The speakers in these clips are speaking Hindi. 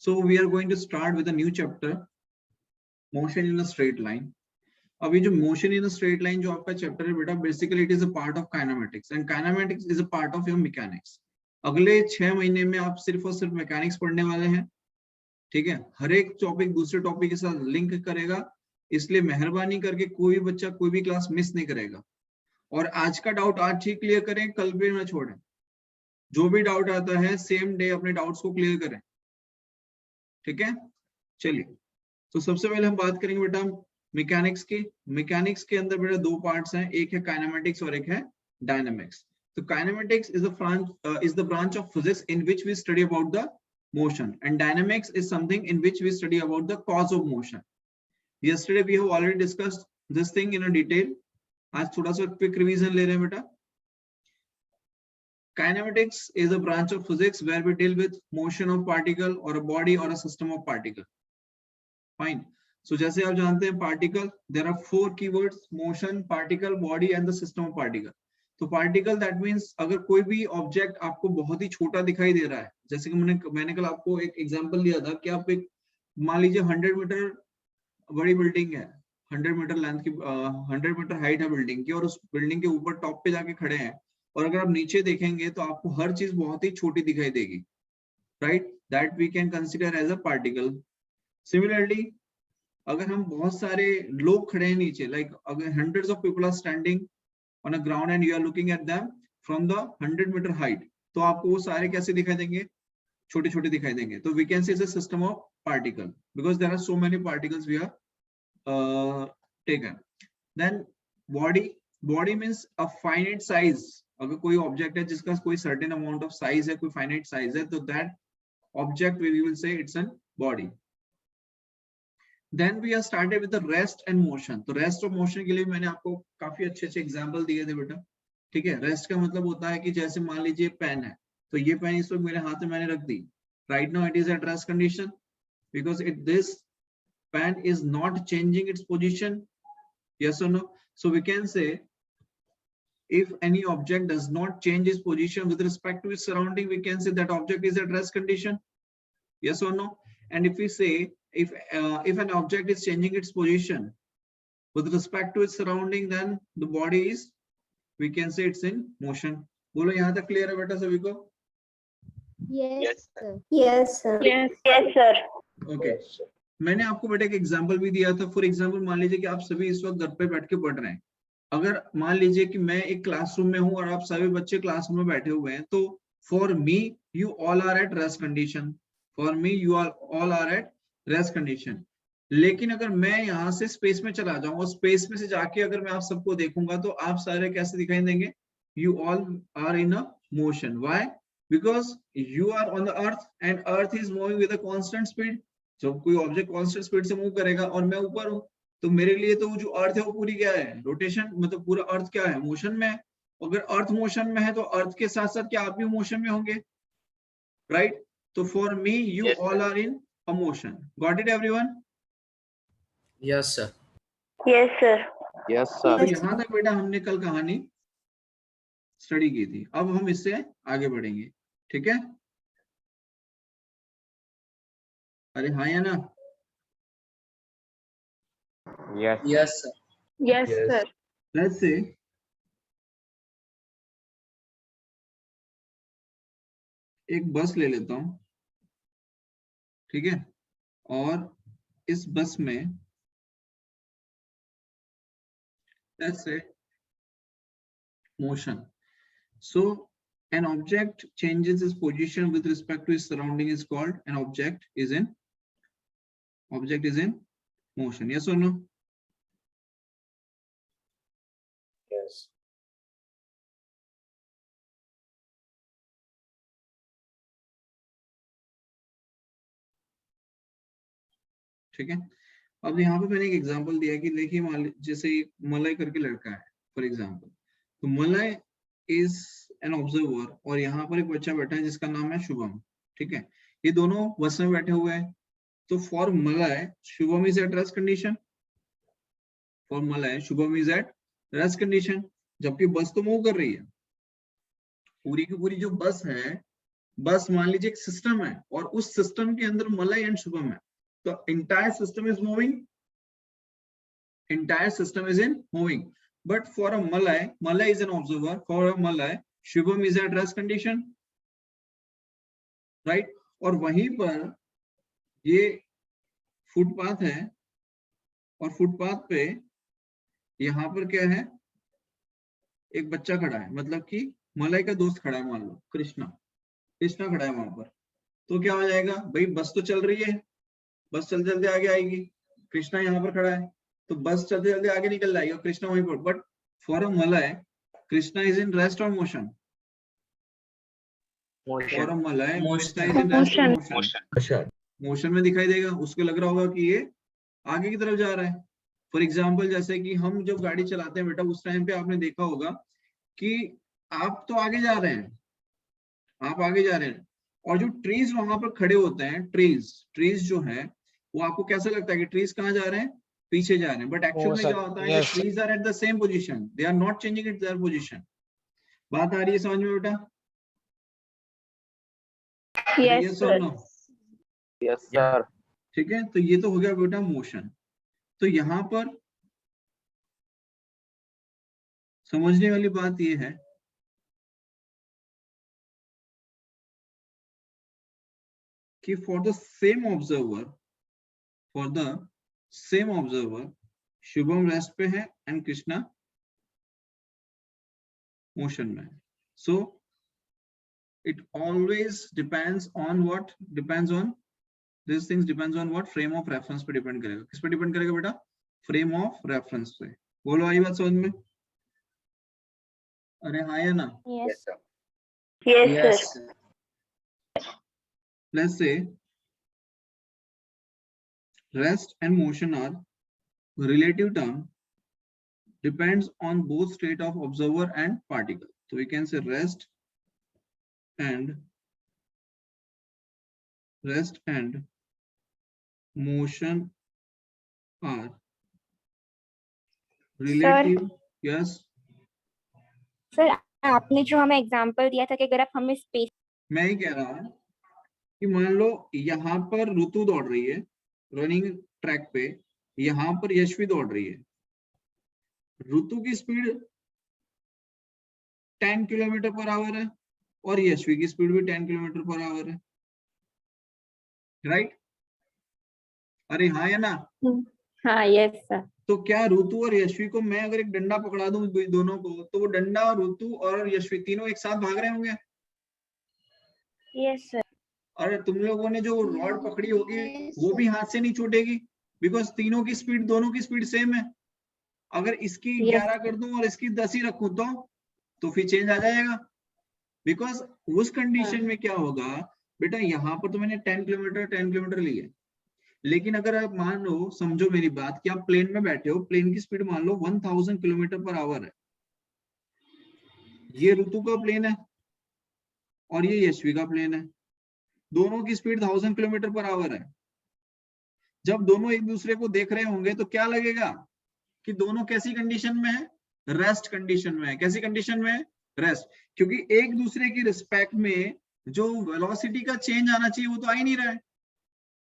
So we are going to start with a new chapter, motion in a straight line. अब ये जो motion in a straight line जो आपका चैप्टर है बेटा, basically it is a part of kinematics and kinematics is a part of your mechanics. अगले 6 महीने में आप सिर्फ और सिर्फ मैकेनिक्स पढ़ने वाले हैं, ठीक है. हर एक टॉपिक दूसरे टॉपिक के साथ लिंक करेगा, इसलिए मेहरबानी करके कोई बच्चा कोई भी क्लास मिस नहीं करेगा. और आज का डाउट आज ही क्लियर करें, कल भी ना छोड़ें. जो भी डाउट आता है सेम डे अपने डाउट्स को क्लियर करें, ठीक है. चलिए, तो सबसे पहले हम बात करेंगे बेटा मैकेनिक्स की. मैकेनिक्स के अंदर बेटा दो पार्ट्स हैं, एक है काइनेमेटिक्स और एक है डायनामिक्स. तो kinematics is the branch of physics in which we study about the motion, and dynamics is something in which we study about the cause of motion. Yesterday we have already discussed this thing in a detail. आज थोड़ा सा quick revision ले रहे हैं बेटा. Kinematics is a branch of physics where we deal with motion of particle or a body or a system of particle. Fine. So जैसे आप जानते हैं particle, there are 4 keywords: motion, particle, body and the system of particle. तो पार्टिकल दैट मींस अगर कोई भी ऑब्जेक्ट आपको बहुत ही छोटा दिखाई दे रहा है, जैसे कि मैंने कल आपको एक एग्जांपल दिया था कि आप एक मान लीजिए 100 मीटर बड़ी बिल्डिंग है, 100 मीटर लेंथ की 100 मीटर हाइट है बिल्डिंग की, और उस बिल्डिंग के ऊपर टॉप पे जाके खड़े हैं, और अगर आप नीचे देखेंगे तो आपको हर चीज बहुत ही छोटी दिखाई देगी, right. That we can consider as a particle. Similarly अगर हम बहुत सारे लोग खड़े हैं नीचे, लाइक अगर hundreds of people are standing on a ground and you are looking at them from the 100 meter height, तो आपको वो सारे कैसे दिखाई देंगे? छोटे छोटे दिखाई देंगे. तो we can say it's a system of particle because there are so many particles we are taken. Then body means a finite size. अगर कोई ऑब्जेक्ट है जिसका कोई certain amount of size है, कोई finite size है, तो that object we will say it's a body. Then we are started with the rest and motion. तो rest और motion के लिए मैंने आपको काफी अच्छे एग्जांपल दिए थे बेटा, ठीक है. रेस्ट का मतलब होता है कि जैसे मान लीजिए पेन है, तो ये पेन इस वक्त मेरे हाथ में मैंने रख दी. Right now it is at rest condition because this pen is not changing its position. Yes और no? So we can say if any object does not change its position with respect to its surrounding, we can say that object is at rest condition. Yes or no? And if we say if an object is changing its position with respect to its surrounding, then the body is, we can say it's in motion. बोलो यहाँ तक क्लियर है बेटा सभी को? Yes sir. Yes sir. Yes sir. Okay. मैंने आपको बेटा एक एग्जांपल भी दिया था. फॉर एग्जांपल मान लीजिए कि आप सभी इस वक्त घर पे बैठ के पढ़ रहे हैं. अगर मान लीजिए कि मैं एक क्लासरूम में हूँ और आप सभी बच्चे क्लासरूम में बैठे हुए हैं, तो for me you all are at rest condition. For me you all are at rest condition. लेकिन अगर मैं यहाँ से स्पेस में चला जाऊंगा, स्पेस में से जाके अगर मैं आप सबको देखूंगा तो आप सारे कैसे दिखाई देंगे? You all are in a motion. Why? Because you are on the earth and earth is moving with a constant speed. जब कोई ऑब्जेक्ट कांस्टेंट स्पीड से मूव करेगा और मैं ऊपर हूँ, तो मेरे लिए तो जो अर्थ है वो पूरी क्या है? रोटेशन. मतलब पूरा अर्थ क्या है? मोशन में है. अगर अर्थ मोशन में है तो अर्थ के साथ साथ क्या आप भी मोशन में होंगे? राइट. तो for me you all are in a motion. Got it everyone? Yes sir. Yes sir. Yes sir. तो यहाँ तक बेटा हमने कल कहानी स्टडी की थी. अब हम इससे आगे बढ़ेंगे, ठीक है? अरे हाँ या ना? Yes. Yes sir. Yes sir. Let's say एक बस ले लेता हूँ, ठीक है, और इस बस में let's say motion. So an object changes its position with respect to its surrounding is called an object is in motion. Yes or no? Yes. ठीक है. अब यहाँ पे मैंने एक एग्जांपल दिया कि देखिए जैसे मलय करके लड़का है फॉर एग्जांपल, तो मलय इज एन ऑब्जर्वर और यहाँ पर एक बच्चा बैठा है जिसका नाम है शुभम, ठीक है. ये दोनों बस में बैठे हुए हैं. तो for Malay Shubham is at rest condition. For Malay Shubham is at rest condition. जबकि बस तो मूव कर रही है, पूरी की पूरी जो बस है बस मान लीजिए एक सिस्टम है और उस सिस्टम के अंदर मलय एंड शुभम है, तो entire system is moving, entire system is in moving, but for a malay is an observer, for a malay shubham is at rest condition, right? और वहीं पर ये फुटपाथ है और फुटपाथ पे यहाँ पर क्या है, एक बच्चा खड़ा है, मतलब कि मलय का दोस्त खड़ा है, मान लो कृष्णा खड़ा है वहां पर, तो क्या हो जाएगा भाई, बस तो चल रही है, बस चलते चलते आगे आएगी, कृष्णा यहाँ पर खड़ा है, तो बस चलते चलते आगे निकल जाएगी और कृष्णा वहीं पर, but for a Malay Krishna is in rest और motion, for a Malay Krishna is in rest और मोशन, मोशन में दिखाई देगा, उसको लग रहा होगा कि ये आगे की तरफ जा रहा है। फॉर एग्जाम्पल जैसे कि हम जब गाड़ी चलाते हैं बेटा, उस टाइम पे आपने देखा होगा कि आप तो आगे जा रहे हैं, आप आगे जा रहे हैं, और जो ट्रीज वहां पर खड़े होते हैं, ट्रीज जो है वो आपको कैसा लगता है कि ट्रीज कहाँ जा रहे हैं, पीछे जा रहे हैं, बट एक्चुअल में क्या होता है, trees are at the same position, they are not changing it their position. बात आ रही है समझ में बेटा? Yes, sir. Yes, sir. ठीक है, तो ये तो हो गया बेटा मोशन। तो यहाँ पर समझने वाली बात ये है कि for the same observer Shubham rest पे है एंड कृष्णा मोशन में। सो it always depends on what these things depends on what frame of reference पे डिपेंड करेगा। किस पे डिपेंड करेगा बेटा? फ्रेम ऑफ रेफरेंस पे। बोलो आई बात समझ में? अरे हाँ या ना? Yes, sir. Yes, sir. Let's say rest and motion are relative term, depends on both state of observer and particle. So we can say rest and motion are relative. Yes. Sir आपने जो हमें एग्जांपल दिया था कि अगर आप हमें स्पेस, मैं ही कह रहा हूं कि मान लो यहाँ पर ऋतु दौड़ रही है रनिंग ट्रैक पे, यहाँ पर यशवी दौड़ रही है, ऋतु की स्पीड 10 किलोमीटर पर आवर है और यशवी की स्पीड भी 10 किलोमीटर पर आवर है, राइट? अरे हाँ या ना? हाँ यस सर। तो क्या ऋतु और यशवी को मैं अगर एक डंडा पकड़ा दूं दोनों को, तो वो डंडा ऋतु और यशवी तीनों एक साथ भाग रहे होंगे? Yes sir. अरे तुम लोगों ने जो रॉड पकड़ी होगी वो भी हाथ से नहीं छूटेगी, बिकॉज तीनों की स्पीड, दोनों की स्पीड सेम है। अगर इसकी 11 कर दूं और इसकी 10 ही रखूं तो फिर चेंज आ जाएगा, बिकॉज उस कंडीशन में क्या होगा बेटा, यहाँ पर तो मैंने 10 किलोमीटर ली है, लेकिन अगर आप मान लो, समझो मेरी बात, कि आप प्लेन में बैठे हो, प्लेन की स्पीड मान लो 1000 किलोमीटर पर आवर है, ये ऋतु का प्लेन है और ये यशवी का प्लेन है, दोनों की स्पीड 1000 किलोमीटर पर आवर है। जब दोनों एक दूसरे को देख रहे होंगे तो क्या लगेगा कि दोनों कैसी कंडीशन में है? रेस्ट कंडीशन में है। कैसी कंडीशन में है? रेस्ट, क्योंकि एक दूसरे की रिस्पेक्ट में जो वेलोसिटी का चेंज आना चाहिए वो तो आ ही नहीं रहा है,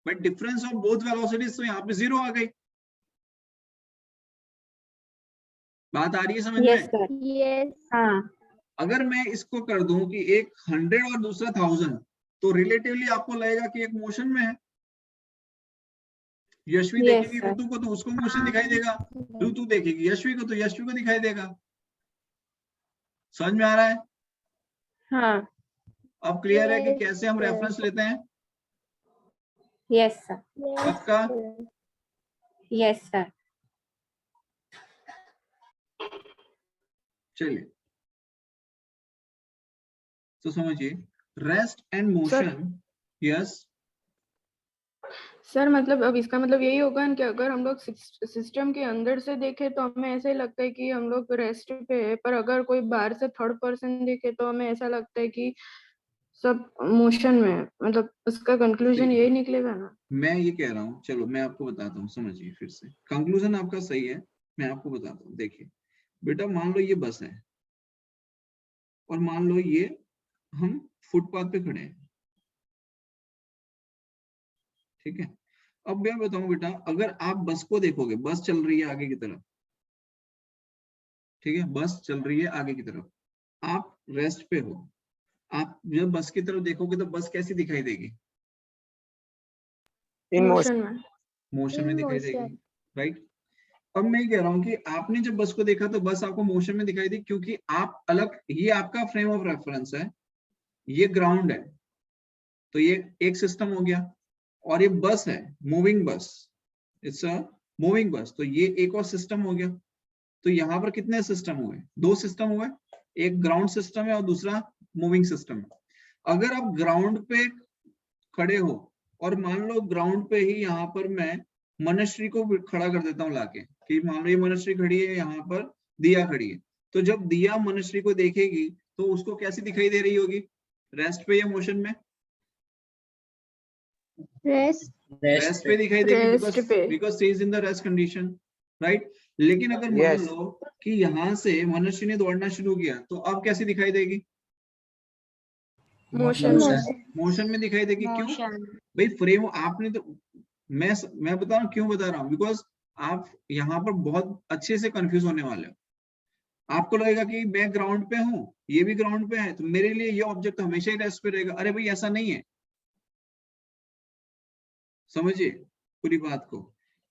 but difference of both velocities तो यहाँ पे 0 आ गई। बात आ रही है समझ में? यस हाँ। अगर मैं इसको कर दूं कि एक 100 और दूसरा 1000, तो रिलेटिवली आपको लगेगा कि एक मोशन में है। यशवी देखेगी ऋतु को तो उसको मोशन दिखाई देगा, ऋतु देखेगी यशवी को तो यशवी को दिखाई देगा। समझ में आ रहा है? हाँ। अब क्लियर है कि कैसे हम रेफरेंस लेते हैं? Yes sir. पक्का? Yes sir. चलिए तो समझिए, rest and motion. Yes sir, मतलब अब इसका मतलब यही होगा कि अगर हम लोग सिस्टम के अंदर से देखें तो हमें ऐसा ही लगता है कि हम लोग रेस्ट पे है, पर अगर कोई बाहर से थर्ड पर्सन देखे तो हमें ऐसा लगता है कि सब मोशन में है। मतलब उसका कंक्लूजन यही निकलेगा ना? मैं ये कह रहा हूँ, चलो मैं आपको बताता हूँ, समझिए फिर से। कंक्लूजन आपका सही है, मैं आपको बताता हूँ। देखिए बेटा, मान लो ये बस है और मान लो ये हम फुटपाथ पे खड़े हैं, ठीक है। अब मैं बताऊं बेटा, अगर आप बस को देखोगे, बस चल रही है आगे की तरफ, ठीक है, बस चल रही है आगे की तरफ, आप रेस्ट पे हो, आप जब बस की तरफ देखोगे तो बस कैसी दिखाई देगी? In motion. मोशन में। मोशन में In दिखाई देगी, motion. राइट। अब मैं ये कह रहा हूँ कि आपने जब बस को देखा तो बस आपको मोशन में दिखाई दी, क्योंकि आप अलग, ये आपका फ्रेम ऑफ रेफरेंस है, ये ग्राउंड है, तो ये एक सिस्टम हो गया, और ये बस है, मूविंग बस, इट्स अ मूविंग बस, तो ये एक और सिस्टम हो गया। तो यहाँ पर कितने सिस्टम हुए? दो सिस्टम हुए, एक ग्राउंड सिस्टम है और दूसरा मूविंग सिस्टम है। अगर आप ग्राउंड पे खड़े हो और मान लो ग्राउंड पे ही यहाँ पर मैं मनश्री को खड़ा कर देता हूँ लाके, कि मान लो ये मनश्री खड़ी है, यहाँ पर दिया खड़ी है, तो जब दिया मनश्री को देखेगी तो उसको कैसी दिखाई दे रही होगी? रेस्ट पे या मोशन में? Rest. रेस्ट पे दिखाई देगी, रेस्ट पे। Because she is in the rest condition, right. लेकिन अगर मान Yes. लो कि यहाँ से मनश्री ने दौड़ना शुरू किया, तो अब कैसी दिखाई देगी? मोशन में। मोशन में दिखाई देगी। क्यों Motion. भाई? फ्रेम आपने तो, मैं बता रहा हूँ क्यों बता रहा हूँ, बिकॉज आप यहाँ पर बहुत अच्छे से कंफ्यूज होने वाले हो। आपको लगेगा कि मैं ग्राउंड पे हूँ, ये भी ग्राउंड पे है, तो मेरे लिए ये ऑब्जेक्ट हमेशा ही रेस्ट पे रहेगा। अरे भाई ऐसा नहीं है, समझिए पूरी बात को।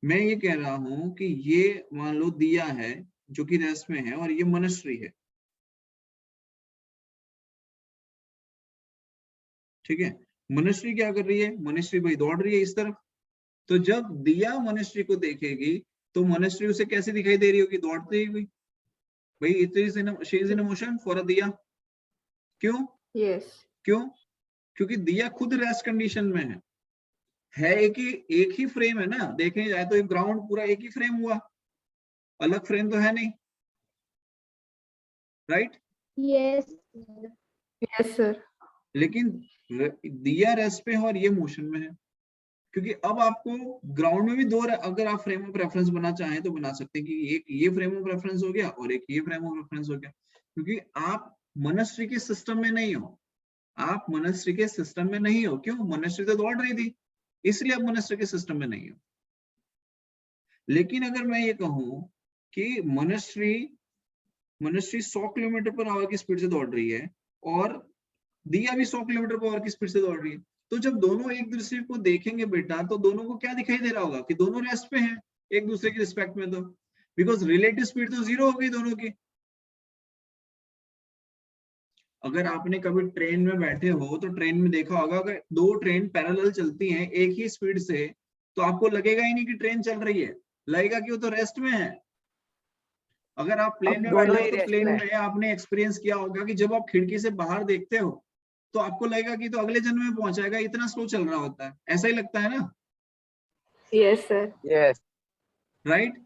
मैं ये कह रहा हूँ कि ये मान लो दिया है जो कि रेस्ट में है, और ये मनश्री है, ठीक है। मनश्री क्या कर रही है? मनश्री भाई दौड़ रही है इस तरफ, तो जब दिया मनश्री को देखेगी तो मनश्री उसे कैसे दिखाई दे रही होगी? दौड़ती हुई। भाई it is she is in motion for अ दिया। क्यों? यस। क्यों? क्योंकि दिया खुद रेस्ट कंडीशन में है एक ही फ्रेम है ना, देखने जाए तो ग्राउंड पूरा एक ही फ्रेम हुआ, अलग फ्रेम तो है नहीं, राइट। Yes. Yes sir. लेकिन दिया रेस्ट पे है और ये मोशन में है, क्योंकि अब आपको ग्राउंड में भी दो, अगर आप फ्रेम ऑफ रेफरेंस बना चाहें तो बना सकते हैं कि एक ये फ्रेम ऑफ रेफरेंस हो गया और एक ये फ्रेम ऑफ रेफरेंस हो गया, क्योंकि आप मनश्री के सिस्टम में नहीं हो, आप मनश्री के सिस्टम में नहीं हो। क्यों? मनश्री तो दौड़ रही थी, इसलिए आप मनश्री के सिस्टम में नहीं हो। लेकिन अगर मैं ये कहूं कि मनश्री 100 किलोमीटर पर आवर की स्पीड से दौड़ रही है और दिया भी 100 किलोमीटर पर आवर की स्पीड से दौड़ रही है, तो जब दोनों एक दूसरे को देखेंगे बेटा, तो दोनों को क्या दिखाई दे रहा होगा? कि दोनों रेस्ट पे हैं एक दूसरे की रिस्पेक्ट में, तो बिकॉज रिलेटिव स्पीड तो 0 हो गई दोनों की। अगर आपने कभी ट्रेन में बैठे हो तो ट्रेन में देखा होगा, अगर दो ट्रेन पैरेलल चलती हैं एक ही स्पीड से, तो आपको लगेगा ही नहीं कि ट्रेन चल रही है, लगेगा कि वो तो रेस्ट में है। अगर आप प्लेन में बैठे दोनों हो ही तो रेस्ट प्लेन में। में आपने एक्सपीरियंस किया होगा कि जब आप खिड़की से बाहर देखते हो तो आपको लगेगा कि तो अगले जन्म में पहुंचाएगा, इतना स्लो चल रहा होता है, ऐसा ही लगता है ना, यस सर। Yes. राइट।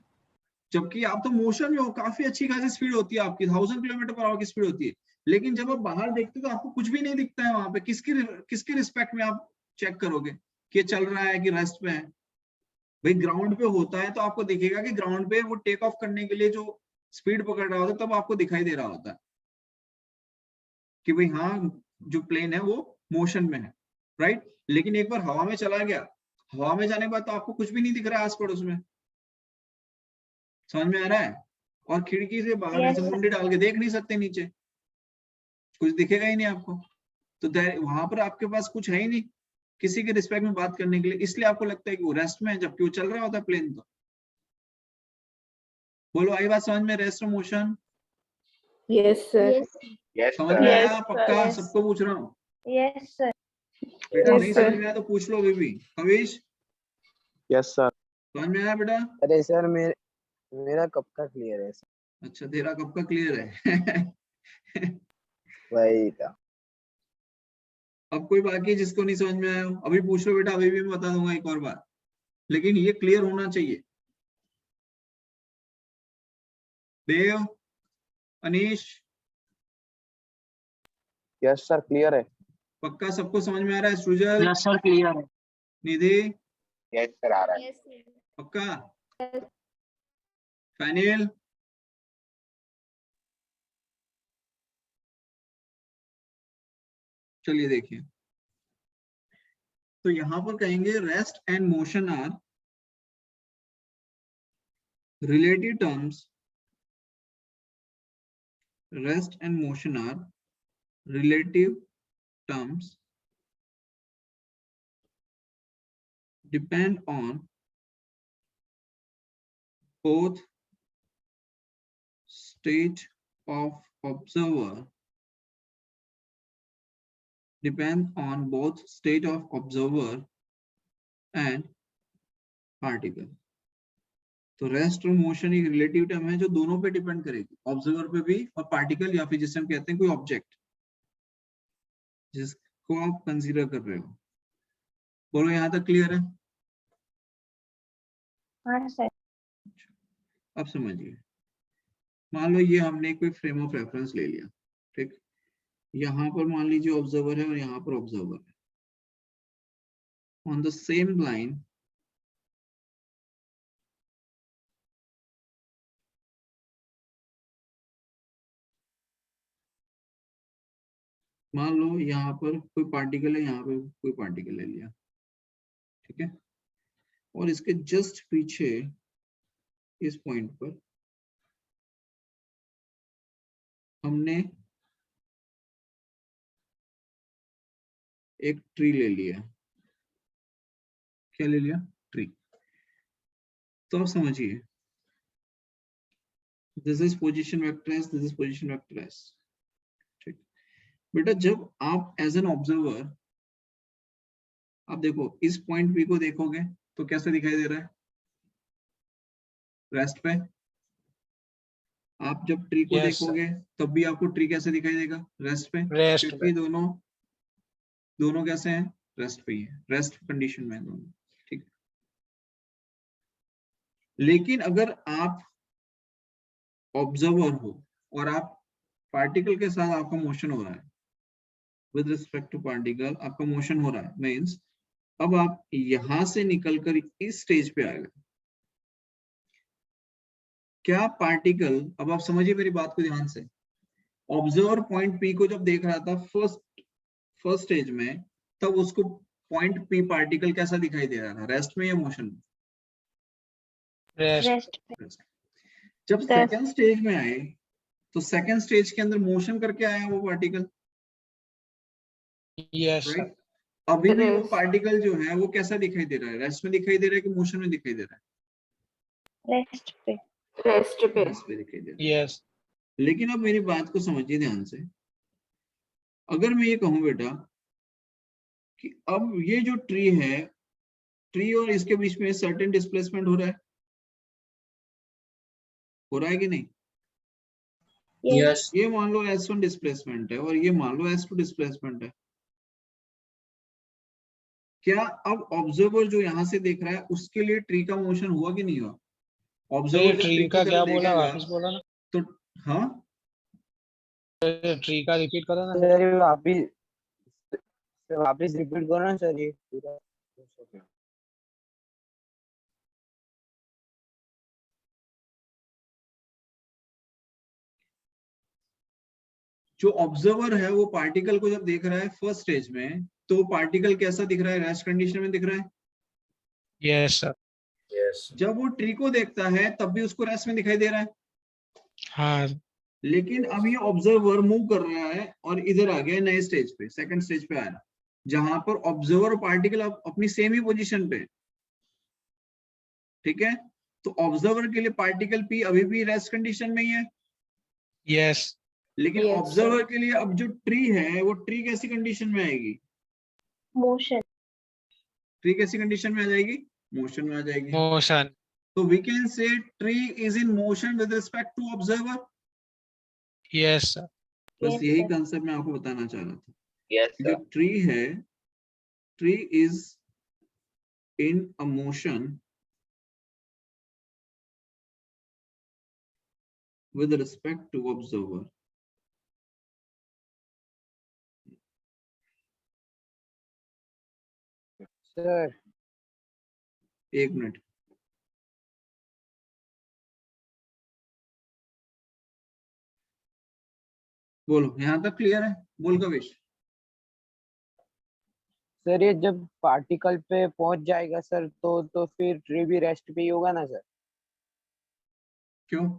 जबकि आप तो मोशन में हो, काफी अच्छी खासी स्पीड होती है आपकी, 1000 किलोमीटर पर आवर की स्पीड होती है, लेकिन जब आप बाहर देखते हो तो आपको कुछ भी नहीं दिखता है। वहां पे किसकी रिस्पेक्ट में आप चेक करोगे कि ये चल रहा है कि रेस्ट में है? भाई ग्राउंड पे होता है तो आपको दिखेगा कि ग्राउंड पे वो टेक ऑफ करने के लिए जो स्पीड पकड़ रहा होता है, तब आपको दिखाई दे रहा होता है कि भाई हाँ, जो प्लेन है वो मोशन में है, राइट। लेकिन एक बार हवा में चला गया, हवा में जाने के बाद तो आपको कुछ भी नहीं दिख रहा है आस पड़ोस में, समझ में आ रहा है? और खिड़की से बाहर Yes, ऐसे मुंडी डाल के देख नहीं सकते नीचे, कुछ दिखेगा ही नहीं आपको, तो वहां पर आपके पास कुछ है ही नहीं किसी के रिस्पेक्ट में बात करने के लिए, इसलिए आपको लगता है कि वो रेस्ट में है, जबकि वो चल रहा होता है प्लेन। तो बोलो, आई बात समझ में? Rest motion yes sir. Yes. Yes, समझ sir. में Yes, आया? पक्का yes. सबको पूछ रहा हूँ, Yes, sir. बेटा Yes, नहीं sir. समझ में आया तो पूछ लो अभी भी। Kavish Yes, sir. समझ में आया बेटा? अरे सर मेरा कब का क्लियर है सर? अच्छा, तेरा कब का क्लियर है? वही था। अब कोई बाकी है जिसको नहीं समझ में आया हो? अभी पूछ लो बेटा, अभी भी मैं बता दूंगा एक और बार, लेकिन ये क्लियर होना चाहिए। देव, अनीश, यस सर, क्लियर है। पक्का सबको समझ में आ रहा है? सृजल, यस सर क्लियर है। निधि, यस सर, आ रहा है। Yes. Sir. पक्का? फाइनल? चलिए देखिए, तो यहां पर कहेंगे rest and motion are relative terms. Rest and motion are relative terms, depend on both state of observer, and particle. तो रेस्ट और मोशन एक रिलेटिव टर्म है जो दोनों पे डिपेंड करेगी, ऑब्जर्वर पे भी और पार्टिकल या फिर जिसे हम कहते हैं कोई ऑब्जेक्ट जिसको आप कंसीडर कर रहे हो। बोलो यहाँ तक क्लियर है? हाँ सर। अब समझिए, मान लो ये हमने कोई फ्रेम ऑफ रेफरेंस ले लिया, ठीक, यहाँ पर मान लीजिए ऑब्जर्वर है और यहाँ पर ऑब्जर्वर है। ऑन द सेम लाइन मान लो यहाँ पर कोई पार्टिकल है, यहाँ पे कोई पार्टिकल ले लिया, ठीक है, और इसके जस्ट पीछे इस पॉइंट पर हमने एक ट्री ले लिया। क्या ले लिया? ट्री। तो आप समझिए, this is position vector S, this is position vector S, ठीक। बेटा जब आप एज एन ऑब्जर्वर आप देखो इस पॉइंट पी को देखोगे तो कैसे दिखाई दे रहा है? रेस्ट पे। आप जब ट्री को Yes, देखोगे तब भी आपको ट्री कैसे दिखाई देगा? रेस्ट पे। रेस्ट क्योंकि दोनों कैसे हैं? रेस्ट पे ही है, रेस्ट कंडीशन में दोनों, ठीक। लेकिन अगर आप ऑब्जर्वर हो और आप पार्टिकल के साथ आपका मोशन हो रहा है, विद रिस्पेक्ट टू पार्टिकल आपका मोशन हो रहा है, मीन्स अब आप यहां से निकलकर इस स्टेज पे आ गए। क्या पार्टिकल, अब आप समझिए मेरी बात को ध्यान से, ऑब्जर्वर पॉइंट पी को जब देख रहा था फर्स्ट स्टेज में, तब उसको पॉइंट पी पार्टिकल कैसा दिखाई दे रहा था? रेस्ट में या मोशन में? Rest rest. जब सेकंड स्टेज में आए तो सेकंड स्टेज के अंदर मोशन करके आया वो पार्टिकल, यस राइट। अभी भी वो Rest. पार्टिकल जो है वो कैसा दिखाई दे रहा है? रेस्ट में दिखाई दे रहा है कि मोशन में दिखाई दे रहा है? रेस्ट पे। रेस्ट पे। रेस्ट पे दिखाई दे रहा है। यस लेकिन अब मेरी बात को समझिए ध्यान से, अगर मैं ये कहूं बेटा कि अब ये जो ट्री है, ट्री और इसके बीच में सर्टेन डिस्प्लेसमेंट हो रहा है कि नहीं? यस ये मान लो S1 डिस्प्लेसमेंट है और ये मान लो S2 डिस्प्लेसमेंट है। क्या अब ऑब्जर्वर जो यहाँ से देख रहा है उसके लिए ट्री का मोशन हुआ कि नहीं हुआ? ये ऑब्जर्वर जब ट्री ट्री की का तरफ क्या बोला? देखेगा वापस बोला ना, तो हाँ, ट्री का रिपीट करो ना। सर ये वापिस रिपीट करो ना सर, ये पूरा। जो ऑब्जर्वर है वो पार्टिकल को जब देख रहा है फर्स्ट स्टेज में, तो पार्टिकल कैसा दिख रहा है? रेस्ट कंडीशन में दिख रहा है। Yes sir. यस जब वो ट्री को देखता है तब भी उसको रेस्ट में दिखाई दे रहा है। हाँ लेकिन अब ये ऑब्जर्वर मूव कर रहा है और इधर आ गया नए स्टेज पे, सेकंड स्टेज पे आया, जहां पर ऑब्जर्वर और पार्टिकल अपनी सेम ही पोजीशन पे, ठीक है। तो ऑब्जर्वर के लिए पार्टिकल पी अभी भी रेस्ट कंडीशन में ही है। यस लेकिन Yes, ऑब्जर्वर के लिए अब जो ट्री है वो ट्री कैसी कंडीशन में आएगी? मोशन। ट्री कैसी कंडीशन में आ जाएगी? मोशन में आ जाएगी। मोशन। तो we can say tree is in motion with respect to observer. Yes sir. बस Yes, यही sir. कंसेप्ट मैं आपको बताना चाह रहा था। यस जो ट्री है, tree is in a motion with respect to observer. Sir एक मिनट, बोलो यहाँ तक क्लियर है? बोल कविश। सर ये जब पार्टिकल पे पहुंच जाएगा सर तो फिर ट्री भी रेस्ट पे ही होगा ना सर? क्यों,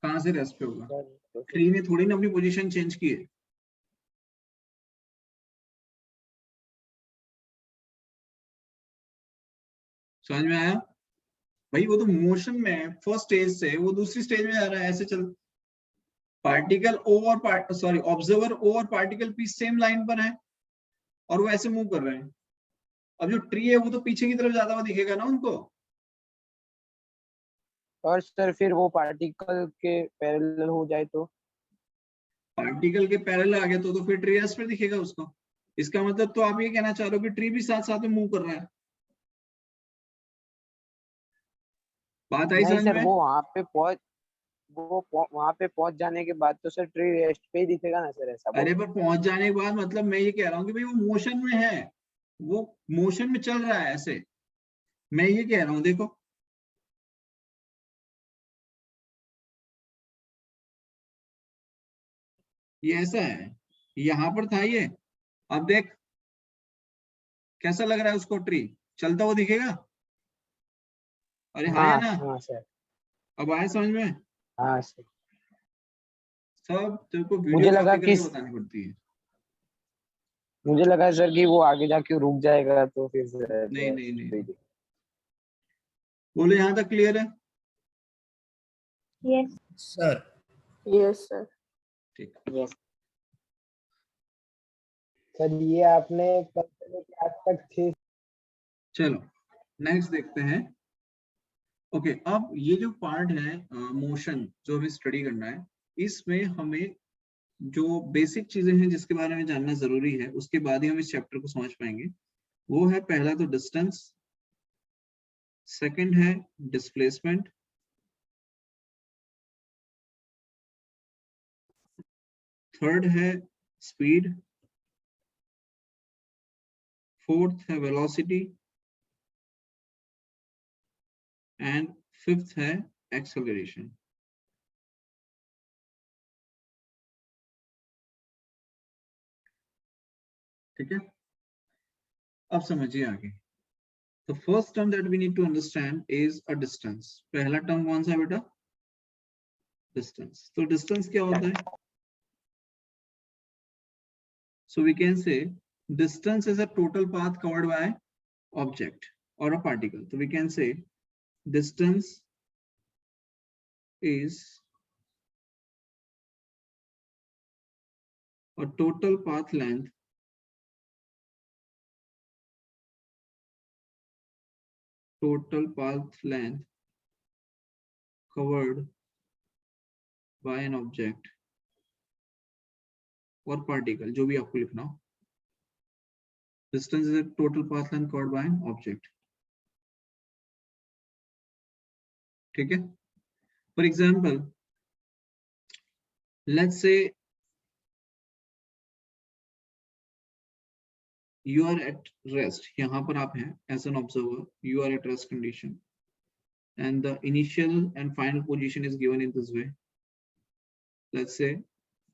कहाँ से रेस्ट पे होगा? सर तो फिर ट्री ने थोड़ी ना अपनी पोजीशन चेंज की है। समझ में आया भाई? वो तो मोशन में है, फर्स्ट स्टेज से वो दूसरी स्टेज में जा रहा है, ऐसे चल। पार्टिकल ओ और सॉरी ऑब्जर्वर ओ और पार्टिकल पी सेम लाइन पर है और वो ऐसे मूव कर रहे हैं। अब जो ट्री है वो तो पीछे की तरफ जाता हुआ दिखेगा ना उनको। और सर फिर वो पार्टिकल के पैरेलल हो जाए तो? पार्टिकल के पैरेलल आ गया तो फिर ट्री रेस्ट पे दिखेगा उसको। इसका मतलब तो आप ये कहना चाह रहे हो कि ट्री भी साथ साथ में मूव कर रहा है। बात आई नहीं समझ सर, में? वो वहां पे पहुंच जाने के बाद तो सर ट्री रेस्ट पे ही दिखेगा ना सर, ऐसा अरे बोल। पर पहुंच जाने के बाद मतलब मैं ये कह रहा हूँ कि भाई वो मोशन में है, वो मोशन में चल रहा है ऐसे, मैं ये कह रहा हूँ। देखो ये ऐसा है, यहाँ पर था ये, अब देख कैसा लग रहा है उसको, ट्री चलता हुआ दिखेगा। अरे हाँ या हाँ ना? हाँ सर। अब आया समझ में? हाँ सर। सब तेरे को वीडियो मुझे लगा कॉपी कि करके बतानी पड़ती है। मुझे लगा सर कि वो आगे जाके रुक जाएगा तो फिर सर नहीं नहीं रेस्ट नहीं, पे ही नहीं। बोलो यहाँ तक क्लियर है? Yes sir yes sir. ठीक। यस सर, ये आपने कल से लेके आज तक 6। चलो नेक्स्ट देखते हैं। ओके अब ये जो पार्ट है मोशन जो हमें स्टडी करना है, इसमें हमें जो बेसिक चीजें हैं जिसके बारे में जानना जरूरी है, उसके बाद ही हम इस चैप्टर को समझ पाएंगे। वो है पहला तो डिस्टेंस, सेकंड है डिस्प्लेसमेंट, थर्ड है स्पीड, फोर्थ है वेलोसिटी एंड फिफ्थ है एक्सेलरेशन। ठीक है, अब समझिए आगे। The first term that we need to understand is a distance. पहला टर्म कौन सा है बेटा? Distance. तो distance क्या होता है? So we can say distance is a total path covered by object or a particle. So we can say distance is a total path length covered by an object or particle, जो भी आपको लिखना हो। Distance is a total path length covered by an object. ठीक है? For example, let's say you are at rest. यहाँ पर आप हैं as an observer, you are at rest condition and the initial and final position is given in this way. Let's say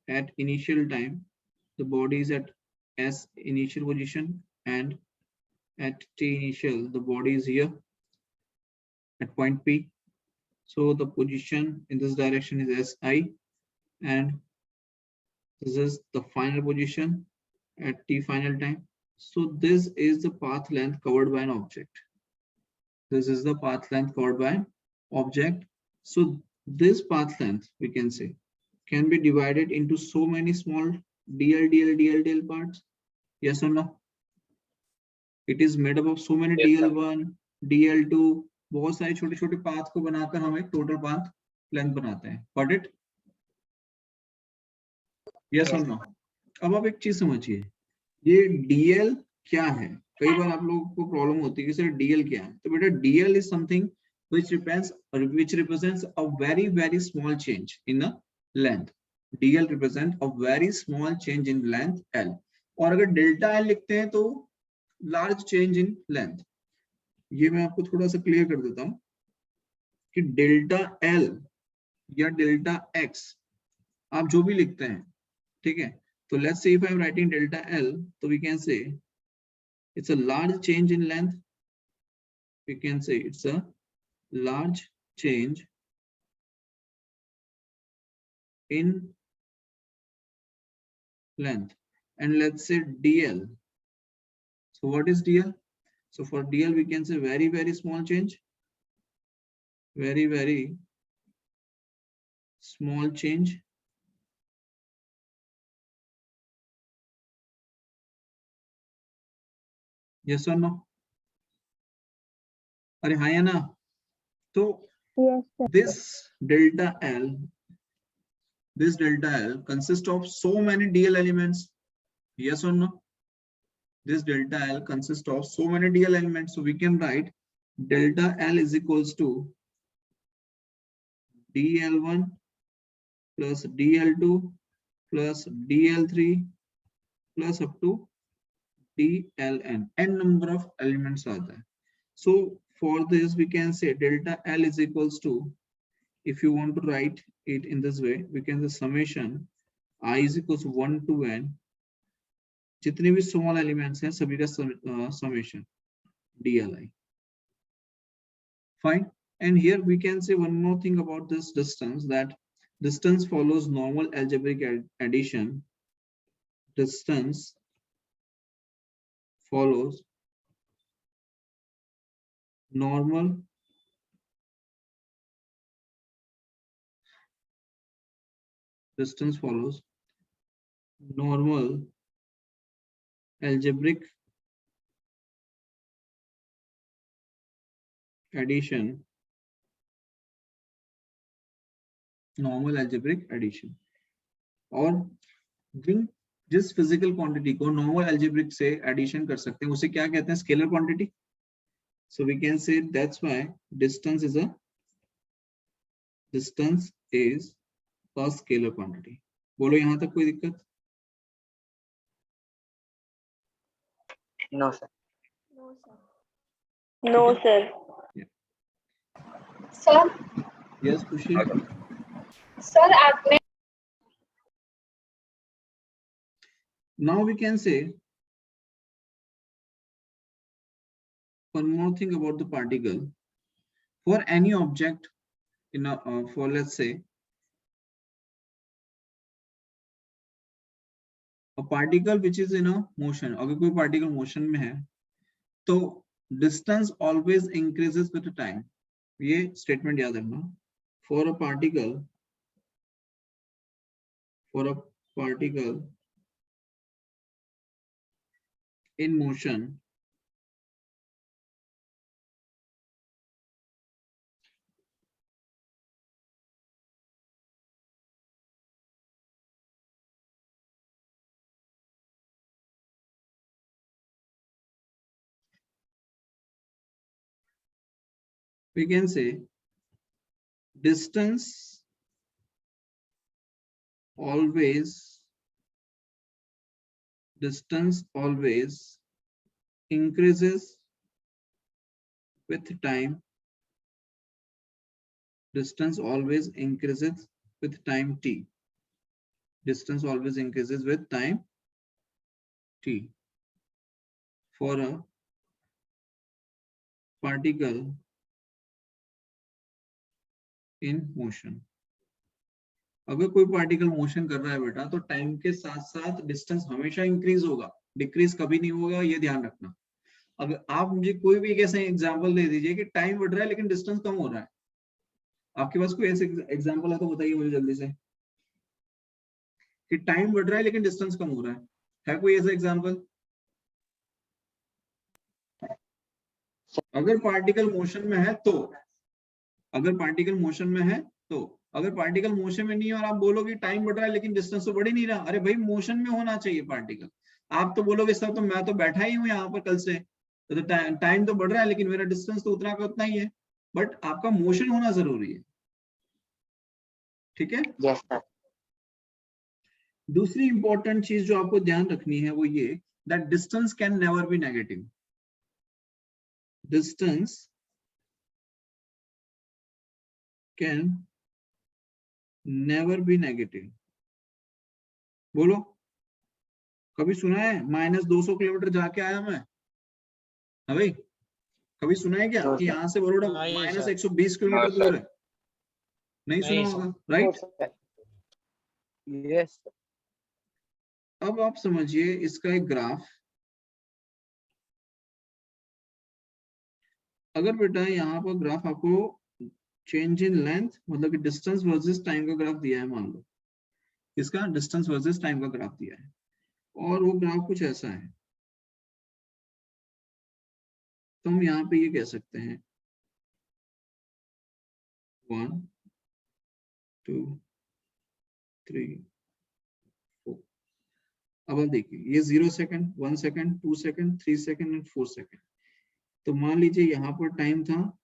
at initial time the body is at S initial position and at T initial the body is here at point P. So the position in this direction is SI and this is the final position at T final time. So this is the path length covered by an object. This is the path length covered by an object. So this path length we can say can be divided into so many small dl parts. Yes or no? It is made up of so many dl1 dl2, बहुत सारे छोटे छोटे पाथ को बनाकर हम एक टोटल पाथ लेंथ बनाते हैं। Got it? Yes or no? अब आप एक चीज समझिए, ये dl क्या है? कई बार आप लोगों को प्रॉब्लम होती है कि सर dl क्या है? तो बेटा dl is something which represents a very small change in the length. dl represents a very small change in length l. और अगर डेल्टा l लिखते हैं तो लार्ज चेंज इन लेंथ। ये मैं आपको थोड़ा सा क्लियर कर देता हूं कि डेल्टा l या डेल्टा x आप जो भी लिखते हैं, ठीक है, So let's say if I'm writing delta L, so we can say it's a large change in length. We can say it's a large change in length. And let's say DL. So what is DL? So for DL, we can say very, very small change. Very, very small change. Yes or no? अरे हाँ या ना? तो Yes, sir. this delta L consists of so many DL elements. Yes or no? This delta L consists of so many DL elements. So we can write delta L is equals to DL1 plus DL2 plus DL3 plus up to DLN. N number of elements are there. So for this, we can say delta L is equals to, if you want to write it in this way, we can say summation I is equals to 1 to n. जितने भी small elements हैं सभी का summation DLI. Fine. And here we can say one more thing about this distance, that distance follows normal algebraic addition. Distance follows normal algebraic addition. और जिस फिजिकल क्वांटिटी को नॉर्मल अलजेब्रिक से एडिशन कर सकते हैं उसे क्या कहते हैं? Scalar quantity. So we can say that's why distance is a scalar quantity. बोलो यहाँ तक कोई दिक्कत? No, sir. No, sir. Sir, yes खुशी. sir, आपने Now we can say one more thing about the particle. For any object in a for let's say a particle which is in a motion, अगर कोई particle motion में है तो distance always increases with time. ये statement याद रखना. For a particle in motion, we can say distance always increases with time. Distance always increases with time t. Distance always increases with time t. For a particle in motion. अगर कोई पार्टिकल मोशन कर रहा है बेटा तो टाइम के साथ साथ डिस्टेंस हमेशा इंक्रीज होगा, डिक्रीज कभी नहीं होगा, ये ध्यान रखना. अगर आप मुझे कोई भी एक ऐसा एग्जांपल दे दीजिए कि टाइम बढ़ रहा है लेकिन डिस्टेंस कम हो रहा है, आपके पास कोई ऐसे एग्जांपल है तो बताइए मुझे जल्दी से कि टाइम बढ़ रहा है लेकिन डिस्टेंस कम हो रहा है कोई ऐसा एग्जांपल? अगर पार्टिकल मोशन में है तो, अगर पार्टिकल मोशन में है तो, अगर पार्टिकल मोशन में नहीं है और आप बोलोगे टाइम बढ़ रहा है लेकिन डिस्टेंस तो बढ़ ही नहीं रहा, अरे भाई मोशन में होना चाहिए पार्टिकल. आप तो बोलोगे सर तो मैं तो बैठा ही हूँ यहाँ पर कल से, तो टाइम तो बढ़ रहा है लेकिन मेरा डिस्टेंस तो उतना का उतना ही है, बट आपका मोशन होना जरूरी है. ठीक है? Yes, sir. दूसरी इंपॉर्टेंट चीज जो आपको ध्यान रखनी है वो ये, that distance can never be negative. Distance can never be negative. बोलो कभी सुना है -200 किलोमीटर जाके आया मैं? हाँ भाई, कभी सुना है क्या नो कि सर। यहाँ से बड़ोड़ा नहीं सर। -120 किलोमीटर हाँ, दूर है? नहीं सुना नहीं सर। होगा, राइट? यस। अब आप समझिए इसका एक ग्राफ। अगर बेटा यहाँ पर ग्राफ आपको चेंज इन लेंथ मतलब कि डिस्टेंस वर्सेस टाइम का ग्राफ दिया है, मान लो इसका डिस्टेंस वर्सेस टाइम का ग्राफ दिया है और वो ग्राफ कुछ ऐसा है, तो हम यहाँ पे ये कह सकते हैं 1 2 3 4। अब आप देखिए ये 0 second, 1 second, 2 second, 3 second and 4 second. तो मान लीजिए यहाँ पर टाइम था,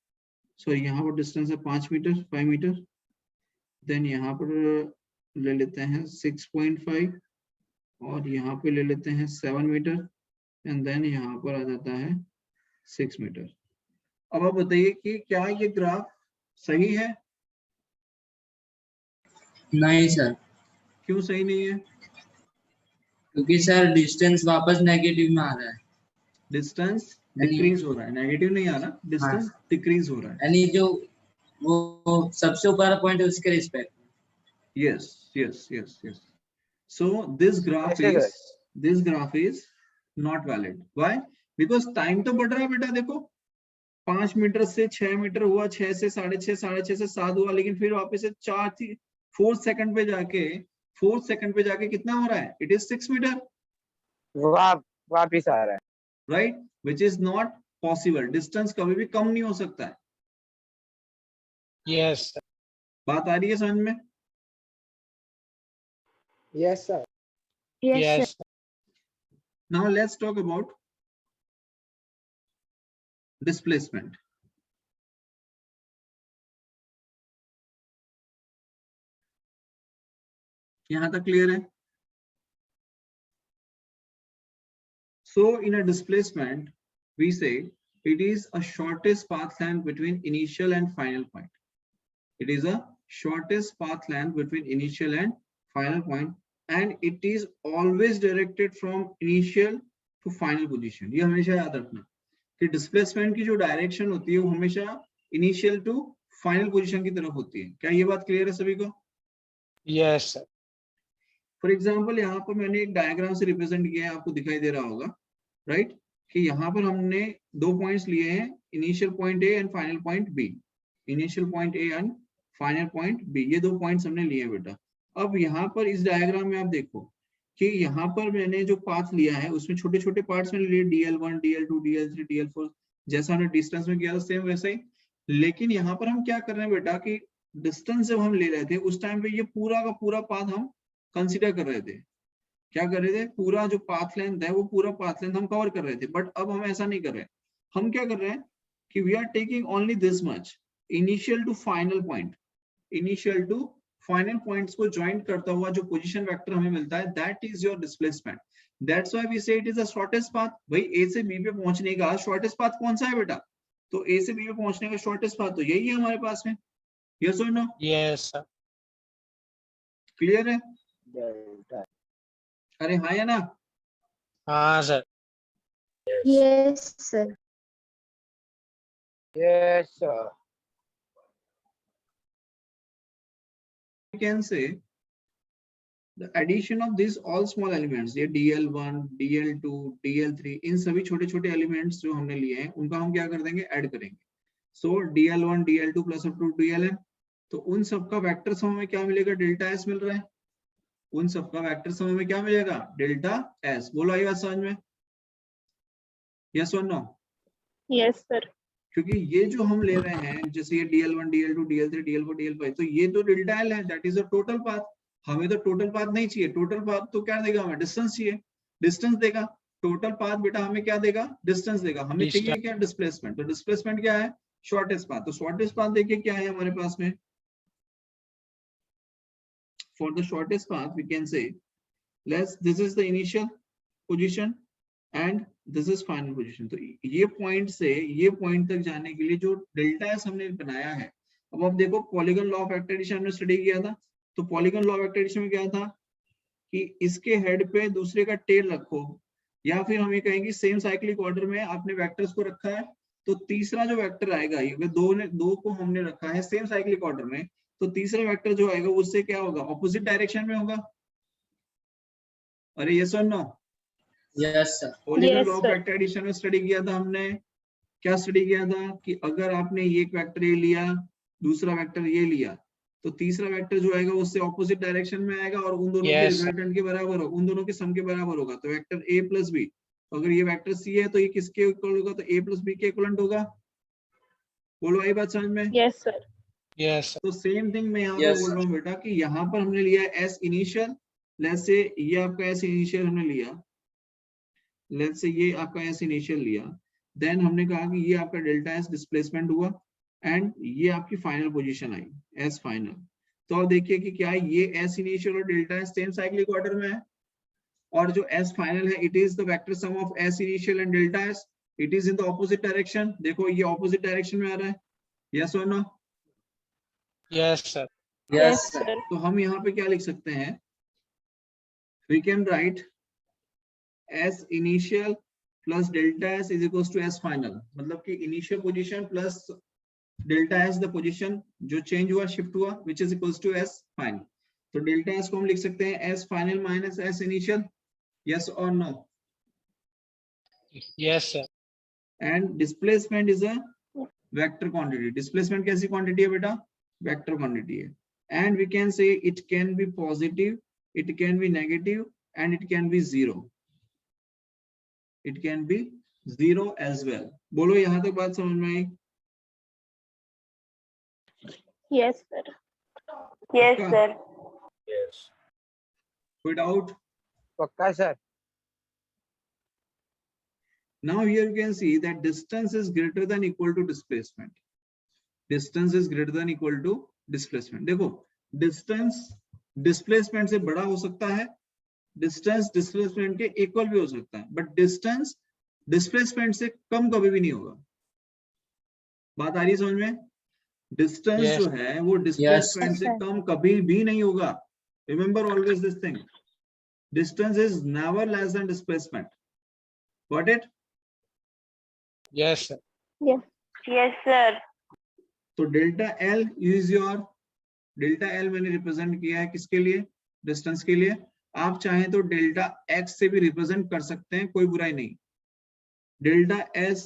सॉरी यहाँ पर डिस्टेंस है 5 मीटर, 5 मीटर। देन यहाँ पर ले लेते हैं 6.5 और यहाँ पे ले लेते हैं 7 मीटर एंड देन यहाँ पर आ जाता है 6 मीटर। अब आप बताइए कि क्या ये ग्राफ सही है? नहीं सर, क्यों सही नहीं है? क्योंकि सर डिस्टेंस वापस नेगेटिव में आ रहा है। डिस्टेंस यानी- डिक्रीज हो रहा है, नेगेटिव नहीं आ रहा, डिस्टेंस डिक्रीज हो रहा है। यानी जो वो सबसे ऊपर पॉइंट है उसके respect. Yes, yes, yes, yes. So this graph ऐसे is not valid. Why? Because time तो बढ़ रहा है बेटा, देखो 5 मीटर से 6 मीटर हुआ, 6 से 6.5, 6.5 से 7 हुआ, लेकिन फिर वापस से 4 सेकंड पे जाके कितना हो रहा है? It is 6 मीटर, वापिस आ रहा है। right? Which is not possible. Distance कभी भी कम नहीं हो सकता है। Yes sir. बात आ रही है समझ में? Yes sir. Yes sir. Now let's talk about displacement. यहाँ तक क्लियर है? So in a displacement, we say it is a shortest path length between initial and final point. It is a shortest path length between initial and final point, and it is always directed from initial to final position. ये हमेशा याद रखना कि displacement की जो direction होती है वो हमेशा initial to final position की तरफ होती है। क्या ये बात क्लियर है सभी को? Yes sir. फॉर एग्जाम्पल यहाँ पर मैंने एक डायग्राम से रिप्रेजेंट किया है, आपको दिखाई दे रहा होगा, राइट? कि यहाँ पर हमने 2 पॉइंट्स लिए हैं, initial point A and final point B. Initial point A and final point B, ये 2 पॉइंट्स हमने लिए हैं बेटा। अब यहाँ पर इस डायग्राम में आप देखो कि यहाँ पर मैंने जो पाथ लिया है उसमें छोटे छोटे पार्ट्स मैंने लिए, DL1, DL2, DL3, DL4, जैसा हमने डिस्टेंस में किया था सेम वैसा ही। लेकिन यहाँ पर हम क्या कर रहे हैं बेटा कि डिस्टेंस जब हम ले रहे थे उस टाइम पे ये पूरा का पूरा पाथ हम कंसीडर कर रहे थे। क्या कर रहे थे? पूरा जो पाथ लेंथ है वो पूरा पाथ लेंथ हम कवर कर रहे थे। बट अब हम ऐसा नहीं कर रहे, हम क्या कर रहे हैं कि we are taking only this much, initial to final point. Initial to final points को ज्वाइंट करता हुआ जो पोजीशन वेक्टर हमें मिलता है, that is your displacement. That's why we say it is the shortest path. भाई ए से बी पे पहुंचने का शॉर्टेस्ट पाथ कौन सा है बेटा? तो ए से बी पे पहुंचने का शॉर्टेस्ट पाथ तो यही है हमारे पास में। यस और नो? Yes sir. क्लियर है? डेल्टा। अरे हाँ या ना? हाँ sir. Yes sir. Yes sir. We can say the addition of these all small elements, ये DL1, DL2, DL3, इन सभी छोटे छोटे एलिमेंट्स जो हमने लिए हैं उनका हम क्या कर देंगे? ऐड करेंगे। So DL1, DL2 plus up to DLN, तो उन सबका वेक्टर सम हमें क्या मिलेगा? डेल्टा एस मिल रहा है। उन सबका वेक्टर सम हमें क्या मिलेगा? Delta S. बोलो आई बात समझ में? यस और नो? Yes, sir. क्योंकि ये जो हम ले रहे हैं जैसे ये DL1, DL2, DL3, DL4, DL5, तो ये तो डेल्टा एल है, that is a total path. हमें तो टोटल पाथ नहीं चाहिए, टोटल पाथ तो क्या देगा? हमें डिस्टेंस चाहिए, डिस्टेंस देगा। टोटल पाथ बेटा हमें क्या देगा? डिस्टेंस देगा। हमें चाहिए क्या? डिस्प्लेसमेंट। तो डिस्प्लेसमेंट क्या है? Shortest path. तो शॉर्टेस्ट पाथ देखिए क्या है हमारे पास में। For the shortest path we can say this is the initial position and this is final position। तो ये पॉइंट से ये पॉइंट तक जाने के लिए जो डेल्टा एस हमने बनाया है, अब आप देखो polygon law of vector addition हमने स्टडी किया था, तो polygon law of vector addition में क्या था कि इसके हेड पे दूसरे का टेल रखो, या फिर हम ये कहेंगे सेम साइक्लिक ऑर्डर में आपने वेक्टर्स को रखा है, तो तीसरा जो वेक्टर आएगा, ये दो को हमने रखा है सेम साइक्लिक ऑर्डर में, तो तीसरा वेक्टर जो आएगा उससे क्या होगा, ऑपोजिट डायरेक्शन में होगा। अरे यस और नो? Yes sir. Polygon Yes, law of sir. Vector addition में स्टडी किया था हमने। क्या स्टडी किया था कि अगर आपने एक वेक्टर ये लिया, दूसरा वेक्टर ये लिया, तो तीसरा वेक्टर जो आएगा उससे ऑपोजिट डायरेक्शन में आएगा और उन दोनों के Yes, sir. रिजल्टेंट के बराबर हो, उन दोनों के सम के बराबर होगा। तो वेक्टर a प्लस बी, अगर ये वेक्टर c है तो ये किसके इक्वल होगा, तो a प्लस बी के इक्वलेंट होगा। बोलो आई बात समझ में? Yes, sir. Yes, sir. तो सेम थिंग मैं यहाँ पे Yes, बोल sir. रहा हूँ बेटा कि यहाँ पर हमने लिया एस इनिशियल, लेट्स से ये आपका एस इनिशियल हमने लिया, लेट्स से ये आपका एस इनिशियल लिया, देन हमने कहा कि ये आपका डेल्टा एस डिस्प्लेसमेंट हुआ एंड ये आपकी final position I S final. तो अब देखिए कि क्या ये एस इनिशियल और delta S same cyclic order में है, और जो एस फाइनल है it is the vector sum of S initial and delta S, it is in the opposite direction. देखो ये ऑपोजिट डायरेक्शन में आ रहा है, यस और नो? Yes, sir. Yes Yes, sir. sir. तो हम यहाँ पे क्या लिख सकते हैं, we can write S initial plus delta S is equal to S final, मतलब कि initial position plus delta S the position जो चेंज हुआ, शिफ्ट हुआ, which is equal to S final. तो डेल्टा एस को हम लिख सकते हैं S final minus S initial, yes और नो? Yes, sir. And displacement is a vector quantity. Displacement कैसी क्वांटिटी है बेटा? वेक्टर क्वांटिटी है। And we can say it can be positive, it can be negative and it can be zero, it can be zero as well. बोलो यहां तक बात समझ में आई? Yes, sir. Yes, sir. Yes. कोई डाउट? पक्का sir. Now here you can see that distance is greater than equal to displacement. Distance is greater than equal to displacement. देखो distance displacement से बड़ा हो सकता है, distance displacement के equal भी हो सकता है, but distance displacement से कम कभी भी नहीं होगा। बात आ रही है समझ में? Distance Yes. जो है वो displacement से sir. कम कभी भी नहीं होगा। Remember always this thing. Distance is never less than displacement. Got it? Yes, sir. Yes, sir. तो delta L is your, delta L मैंने रिप्रेजेंट किया है किसके लिए? डिस्टेंस के लिए। आप चाहें तो डेल्टा एक्स से भी रिप्रेजेंट कर सकते हैं, कोई बुराई नहीं। डेल्टा एस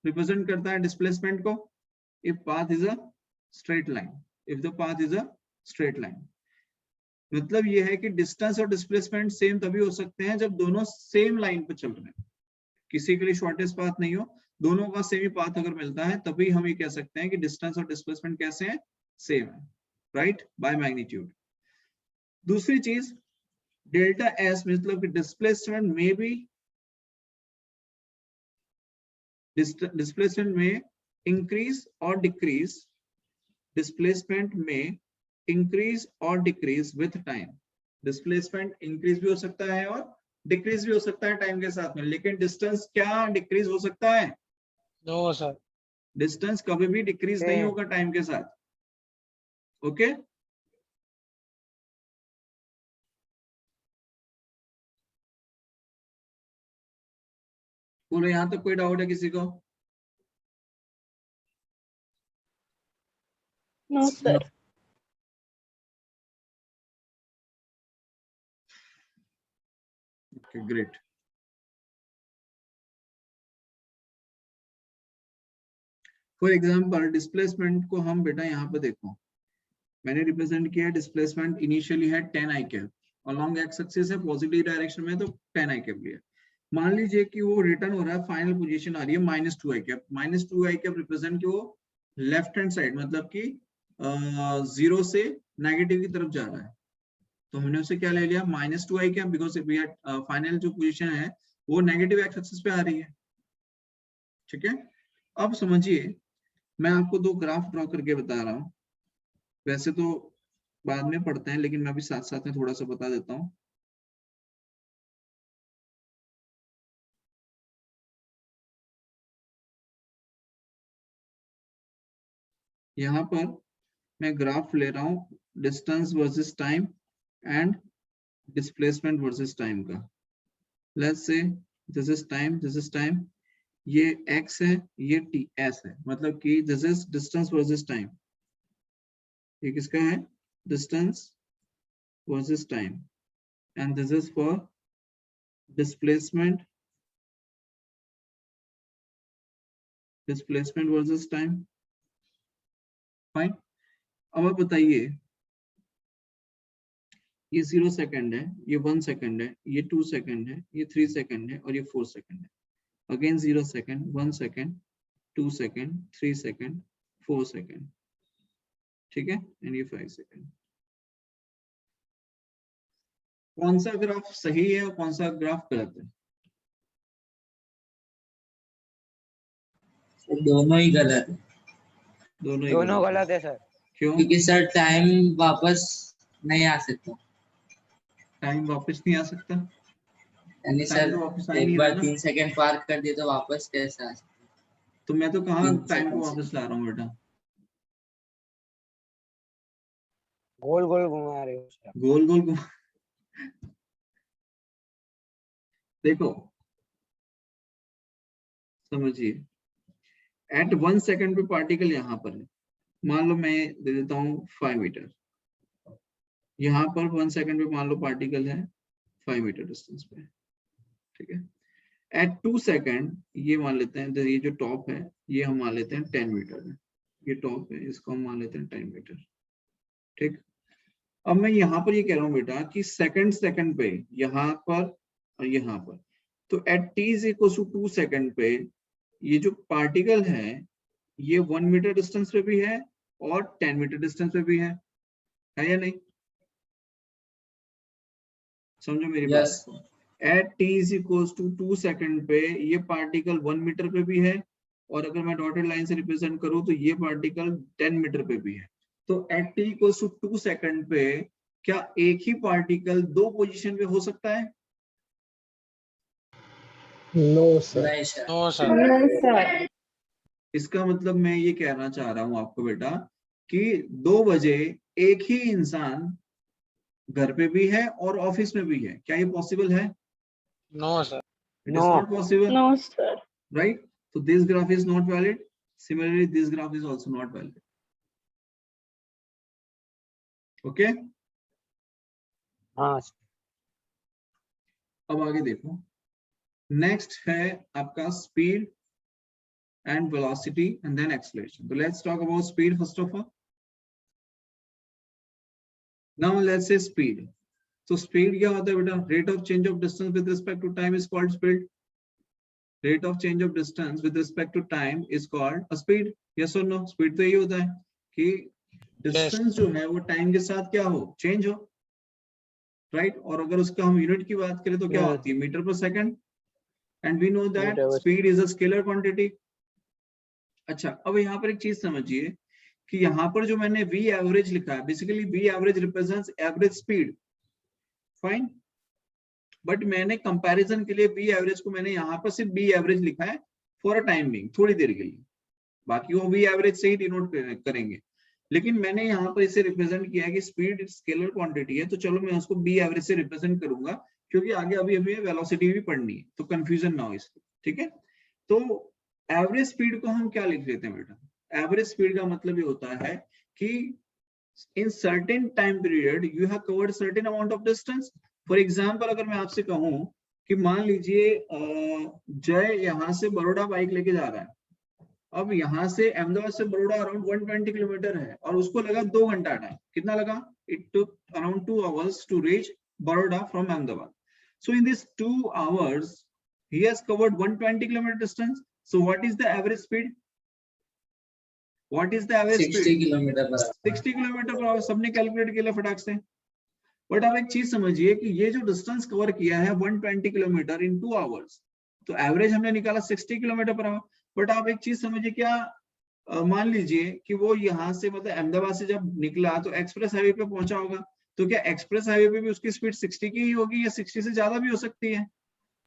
रिप्रेजेंट करता है डिस्प्लेसमेंट को if path is a straight line, if the path is a straight line. मतलब ये है कि डिस्टेंस और डिस्प्लेसमेंट सेम तभी हो सकते हैं जब दोनों सेम लाइन पे चल रहे हैं, किसी के लिए शॉर्टेस्ट पाथ नहीं हो, दोनों का सेम ही पाथ अगर मिलता है तभी हम ये कह सकते हैं कि डिस्टेंस और डिस्प्लेसमेंट कैसे हैं, सेम है, राइट, बाय मैग्नीट्यूड। दूसरी चीज डेल्टा एस मतलब कि डिस्प्लेसमेंट में भी, डिस्प्लेसमेंट में इंक्रीज और डिक्रीज, डिस्प्लेसमेंट में इंक्रीज और decrease with time. Displacement increase भी हो सकता है और डिक्रीज भी हो सकता है टाइम के साथ में, लेकिन डिस्टेंस क्या डिक्रीज हो सकता है? No, sir. डिस्टेंस कभी भी डिक्रीज नहीं होगा टाइम के साथ। ओके बोलो यहां तक कोई डाउट है किसी को? No, sir. Okay great. For example displacement को हम बेटा यहाँ पे देखो, मैंने रिप्रेजेंट किया डिस्प्लेसमेंट इनिशियली है 10 आई कैप, अलोंग एक्स एक्सिस है पॉजिटिव डायरेक्शन में, तो 10 आई कैप लिया। मान लीजिए कि वो रिटर्न हो रहा है, फाइनल पोजीशन आ रही है -2 आई कैप। -2 आई कैप रिप्रेजेंट कि वो लेफ्ट हैंड साइड मतलब कि 0 से नेगेटिव की तरफ जा रहा है, तो हमने उसे क्या ले लिया -2 आई कैप, बिकॉज फाइनल जो पोजीशन है वो नेगेटिव एक्स एक्सिस पे आ रही है। ठीक है, अब समझिए मैं आपको दो ग्राफ ड्रॉ करके बता रहा हूँ, वैसे तो बाद में पढ़ते हैं लेकिन मैं अभी साथ साथ में थोड़ा सा बता देता हूँ। यहाँ पर मैं ग्राफ ले रहा हूँ distance versus time and displacement versus time का। Let's say this is time, this is time, ये x है, ये t s है, मतलब कि this is distance versus time. ये किसका है? Distance versus time, and this is for displacement versus time. Fine. अब आप बताइए, ये 0 सेकंड है, ये 1 सेकंड है, ये 2 सेकंड है, ये 3 सेकंड है और ये 4 सेकंड है। Again 0 second, 1 second, 2 second, 3 second, 4 second, ठीक है, एंड ये 5 सेकंड। कौन सा ग्राफ सही है और कौन सा ग्राफ गलत है? दोनों ही गलत है, दोनों ही दोनों गलत गलत है सर। क्यों? क्योंकि सर टाइम वापस नहीं आ सकता। टाइम वापस नहीं आ सकता? यानी टाइम सर तो वापस आ ही एक नहीं बार रहा ना। 3 सेकंड पार कर दिए तो वापस कैसे आ सकता? तो मैं तो कहाँ 3 टाइम को सेकंड से। वापस ला रहा हूँ बेटा? गोल गोल घुमा रहे हो सर। गोल गोल घुमा। देखो समझिए, एट 1 सेकंड पे पार्टिकल यहाँ पर है, मान लो मैं दे देता हूँ 5 मीटर, यहाँ पर 1 सेकंड पे मान लो पार्टिकल है 5 मीटर डिस्टेंस पे, ठीक है। एट 2 सेकंड ये मान लेते हैं, ये जो टॉप है ये हम मान लेते हैं 10 मीटर है, ये टॉप है, इसको हम मान लेते हैं 10 मीटर, ठीक। अब मैं यहाँ पर ये कह रहा हूँ बेटा कि सेकंड पे यहाँ पर और यहाँ पर, तो at t is equal to 2 second पे ये जो पार्टिकल है ये 1 मीटर डिस्टेंस पे भी है और 10 मीटर डिस्टेंस पे भी है या नहीं? समझो मेरी बात यस को। At t is equal to 2 second पे ये पार्टिकल 1 मीटर पे भी है, और अगर मैं डॉटेड लाइन से रिप्रेजेंट करूं तो ये पार्टिकल 10 मीटर पे भी है। तो at t equal to 2 second पे क्या एक ही पार्टिकल दो पोजीशन पे हो सकता है? No sir. नहीं sir. No sir. No, sir. इसका मतलब मैं ये कहना चाह रहा हूं आपको बेटा कि 2 बजे एक ही इंसान घर पे भी है और ऑफिस में भी है, क्या ये पॉसिबल है? No sir. It is No. Not possible, No, sir. right? So this graph is not valid. Similarly, this graph is also not valid. Okay? हाँ सर। अब आगे देखो, नेक्स्ट है आपका speed and velocity and then acceleration. तो let's talk about speed first of all. Now let's say speed. तो स्पीड क्या होता है बेटा? Rate of change of distance with respect to time is called speed. Rate of change of distance with respect to time is called a speed. Yes और नो? स्पीड तो यही होता है कि डिस्टेंस जो है वो टाइम के साथ क्या हो, चेंज हो, राइट? और अगर उसका हम यूनिट की बात करें तो क्या होती है? Metre per second, and we know that metre per speed is a scalar quantity. अच्छा, अब यहाँ पर एक चीज समझिए कि यहाँ पर जो मैंने v एवरेज लिखा है, basically v average represents average speed, fine. But मैंने कंपैरिजन के लिए v एवरेज को मैंने यहाँ पर सिर्फ b एवरेज लिखा है फॉर अ टाइम बिंग, थोड़ी देर के लिए, बाकी वो v एवरेज से ही डिनोट करेंगे। लेकिन मैंने यहाँ पर इसे रिप्रेजेंट किया है कि स्पीड स्केलर क्वांटिटी है, तो चलो मैं उसको b एवरेज से रिप्रेजेंट करूंगा, क्योंकि आगे अभी हमें वेलोसिटी भी पढ़नी है, तो कंफ्यूजन ना हो इसलिए, ठीक है। तो एवरेज स्पीड को हम क्या लिख लेते हैं बेटा? एवरेज स्पीड का मतलब ये होता है कि in certain time period you have covered certain amount of distance. For example अगर मैं आपसे कहूं कि मान लीजिए जय यहाँ से बड़ौदा बाइक लेके जा रहा है, अब यहाँ से अहमदाबाद से बड़ौदा अराउंड 120 किलोमीटर है और उसको लगा 2 घंटा टाइम। कितना लगा? It took around 2 hours to reach Baroda from Ahmedabad. So in this 2 hours he has covered 120 kilometer distance. So what is the average speed? What is the average 60 speed? Kilometre per our. 60 kilometre per our. सबने कैलकुलेट किया फटाक से। बट आप एक चीज समझिए कि ये जो डिस्टेंस कवर किया है 120 किलोमीटर इन 2 hours, तो एवरेज हमने निकाला 60 किलोमीटर पर आवर। बट आप एक चीज समझिए, क्या मान लीजिए कि वो यहाँ से मतलब अहमदाबाद से जब निकला तो एक्सप्रेस हाईवे पे पहुंचा होगा, तो क्या एक्सप्रेस हाईवे पे भी उसकी स्पीड 60 की ही होगी या 60 से ज्यादा भी हो सकती है?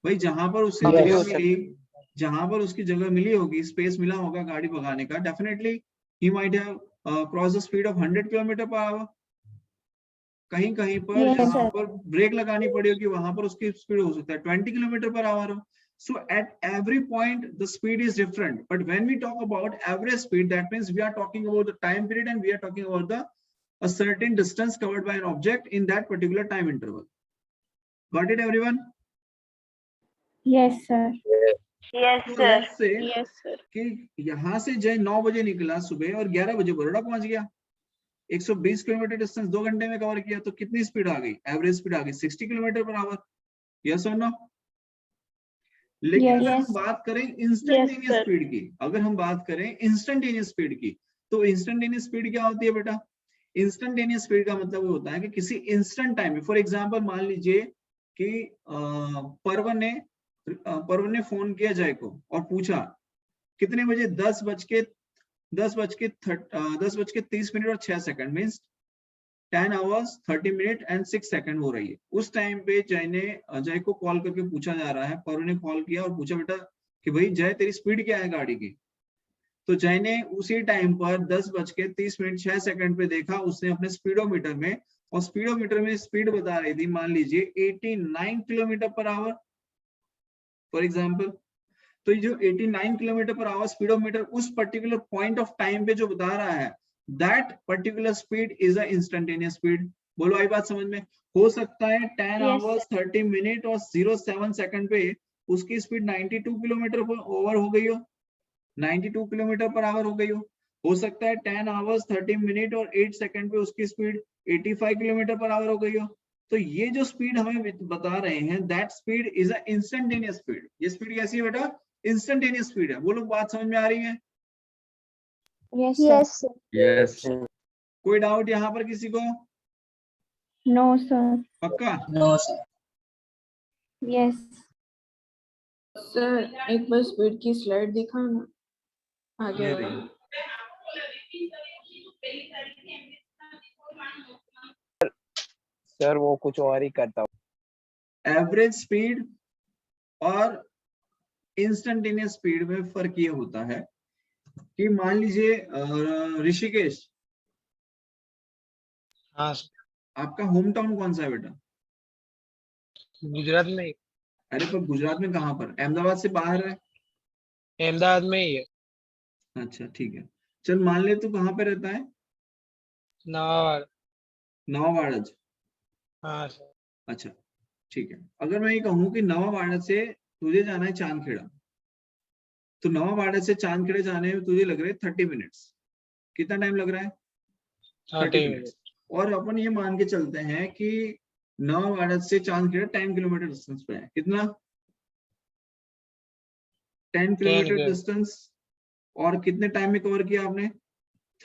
भाई जहां पर उसकी कम भी जगह हो मिली, जहां पर उसकी जगह मिली होगी, स्पेस मिला होगा गाड़ी भगाने का, definitely he might have cross the speed of 100 kilometre per our. कहीं कहीं पर Yes, जहां sir. पर ब्रेक लगानी पड़ी होगी वहां पर उसकी स्पीड हो सकता है 20 किलोमीटर पर आवर हो. So at every point the speed is different, but when we talk about average speed, that means we are talking about the time period and we are talking about a certain distance covered by an object in that particular time interval. Got it, everyone? Yes, sir. Yes, So sir. let's say Yes, sir. कि यहाँ से जय 9 बजे निकला सुबह और 11 बजे बड़ौदा पहुंच गया, 120 किलोमीटर डिस्टेंस 2 घंटे में कवर किया, तो कितनी स्पीड आ गई? एवरेज स्पीड आ गई 60 किलोमीटर पर आवर. यस और नो? लेकिन Yes. अगर हम बात करें इंस्टेंटेनियस sir. स्पीड की, अगर हम बात करें इंस्टेंटेनियस स्पीड की, तो इंस्टेंटेनियस स्पीड क्या होती है बेटा? इंस्टेंटेनियस स्पीड का मतलब वो होता है कि किसी इंस्टेंट टाइम में, फॉर एग्जांपल मान लीजिए कि परवन ने फोन किया जय को और पूछा कितने बजे, 10:30 और 6 second, means 10 hours 30 minutes and 6 seconds हो रही है. उस टाइम पे जय को कॉल करके पूछा जा रहा है, परवन ने कॉल किया और पूछा बेटा कि भाई जय तेरी स्पीड क्या है गाड़ी की. तो जय ने उसी टाइम पर 10:30 6 सेकंड पे देखा उसने अपने स्पीडोमीटर में, और स्पीडोमीटर में स्पीड बता रही थी मान लीजिए 89 kilometre per hour for example. तो ये जो 89 किलोमीटर पर आवर स्पीडोमीटर उस पर्टिकुलर पॉइंट ऑफ टाइम पे जो बता रहा है, that particular speed is a instantaneous speed. बोलो आई बात समझ में? हो सकता है 10 Yes, hours 30 minutes और 07 सेकंड पे उसकी स्पीड 92 किलोमीटर पर ओवर हो गई हो, 92 किलोमीटर पर आवर हो गई हो सकता है 10 hours 30 minutes और 8 सेकंड पे उसकी स्पीड 85 किलोमीटर पर आवर हो गई हो. तो ये जो स्पीड हमें बता रहे हैं, that speed is a instantaneous speed. ये स्पीड कैसी है बेटा? इंस्टेंटेनियस स्पीड है. वो लोग बात समझ में आ रही है? Yes, sir. Yes, sir. Yes. कोई डाउट यहाँ पर किसी को? No, sir. पक्का? No sir. Yes. सर एक बार स्पीड की स्लाइड दिखाना आगे ये वाला. रही. सर वो कुछ और ही करता हूँ. एवरेज स्पीड और इंस्टेंटेनियस स्पीड में फर्क ये होता है कि मान लीजिए ऋषिकेश, हाँ सर. आपका होम टाउन कौन सा है बेटा? गुजरात में ही. अरे पर गुजरात में कहाँ पर? अहमदाबाद से बाहर है? अहमदाबाद में ही है. अच्छा ठीक है, चल मान ले तू कहाँ पे रहता है? नवावाड़ा. नवाबाड़ज. हाँ सर. अच्छा ठीक है, अगर मैं ये कहूँ कि नवाबाड़ा से तुझे जाना है चांदखेड़ा, तो नवाबाड़ा से चांदखेड़े जाने में तुझे लग रहे 30 मिनट्स. कितना टाइम लग रहा है? 30 मिनट्स. और अपन ये मान के चलते हैं कि नवाबाड़ा से चांदखेड़ा 10 किलोमीटर डिस्टेंस पे है. कितना? 10 किलोमीटर डिस्टेंस. और कितने टाइम में कवर किया आपने?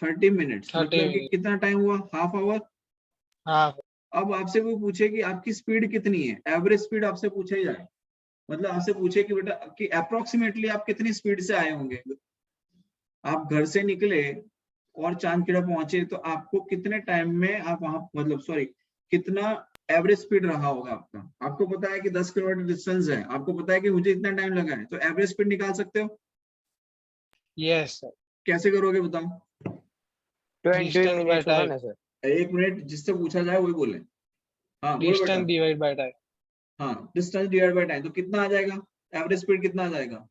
30 मिनट्स. मतलब कि कितना टाइम हुआ? Half hour. हाँ. अब आपसे कोई पूछे कि आपकी स्पीड कितनी है, एवरेज स्पीड आपसे पूछा ही जाए, मतलब आपसे पूछे कि बेटा कि अप्रोक्सीमेटली आप कितनी स्पीड से आए होंगे, आप घर से निकले और चांदखेड़ा पहुंचे, तो आपको कितने टाइम में आप वहां, मतलब सॉरी, कितना एवरेज स्पीड रहा होगा आपका? आपको पता है कि 10 किलोमीटर डिस्टेंस है, आपको पता है कि मुझे इतना टाइम लगा है, तो एवरेज स्पीड निकाल सकते हो? Yes sir. कैसे करोगे बताओ? 20 Distance by मिनट होगा time. ना सर? 1 मिनट जिससे पूछा जाए वही बोले. हाँ बोलो बेटा. Distance divide by time. हाँ, डिस्टेंस डिवाइड बाय टाइम. तो कितना आ जाएगा एवरेज स्पीड? कितना आ जाएगा?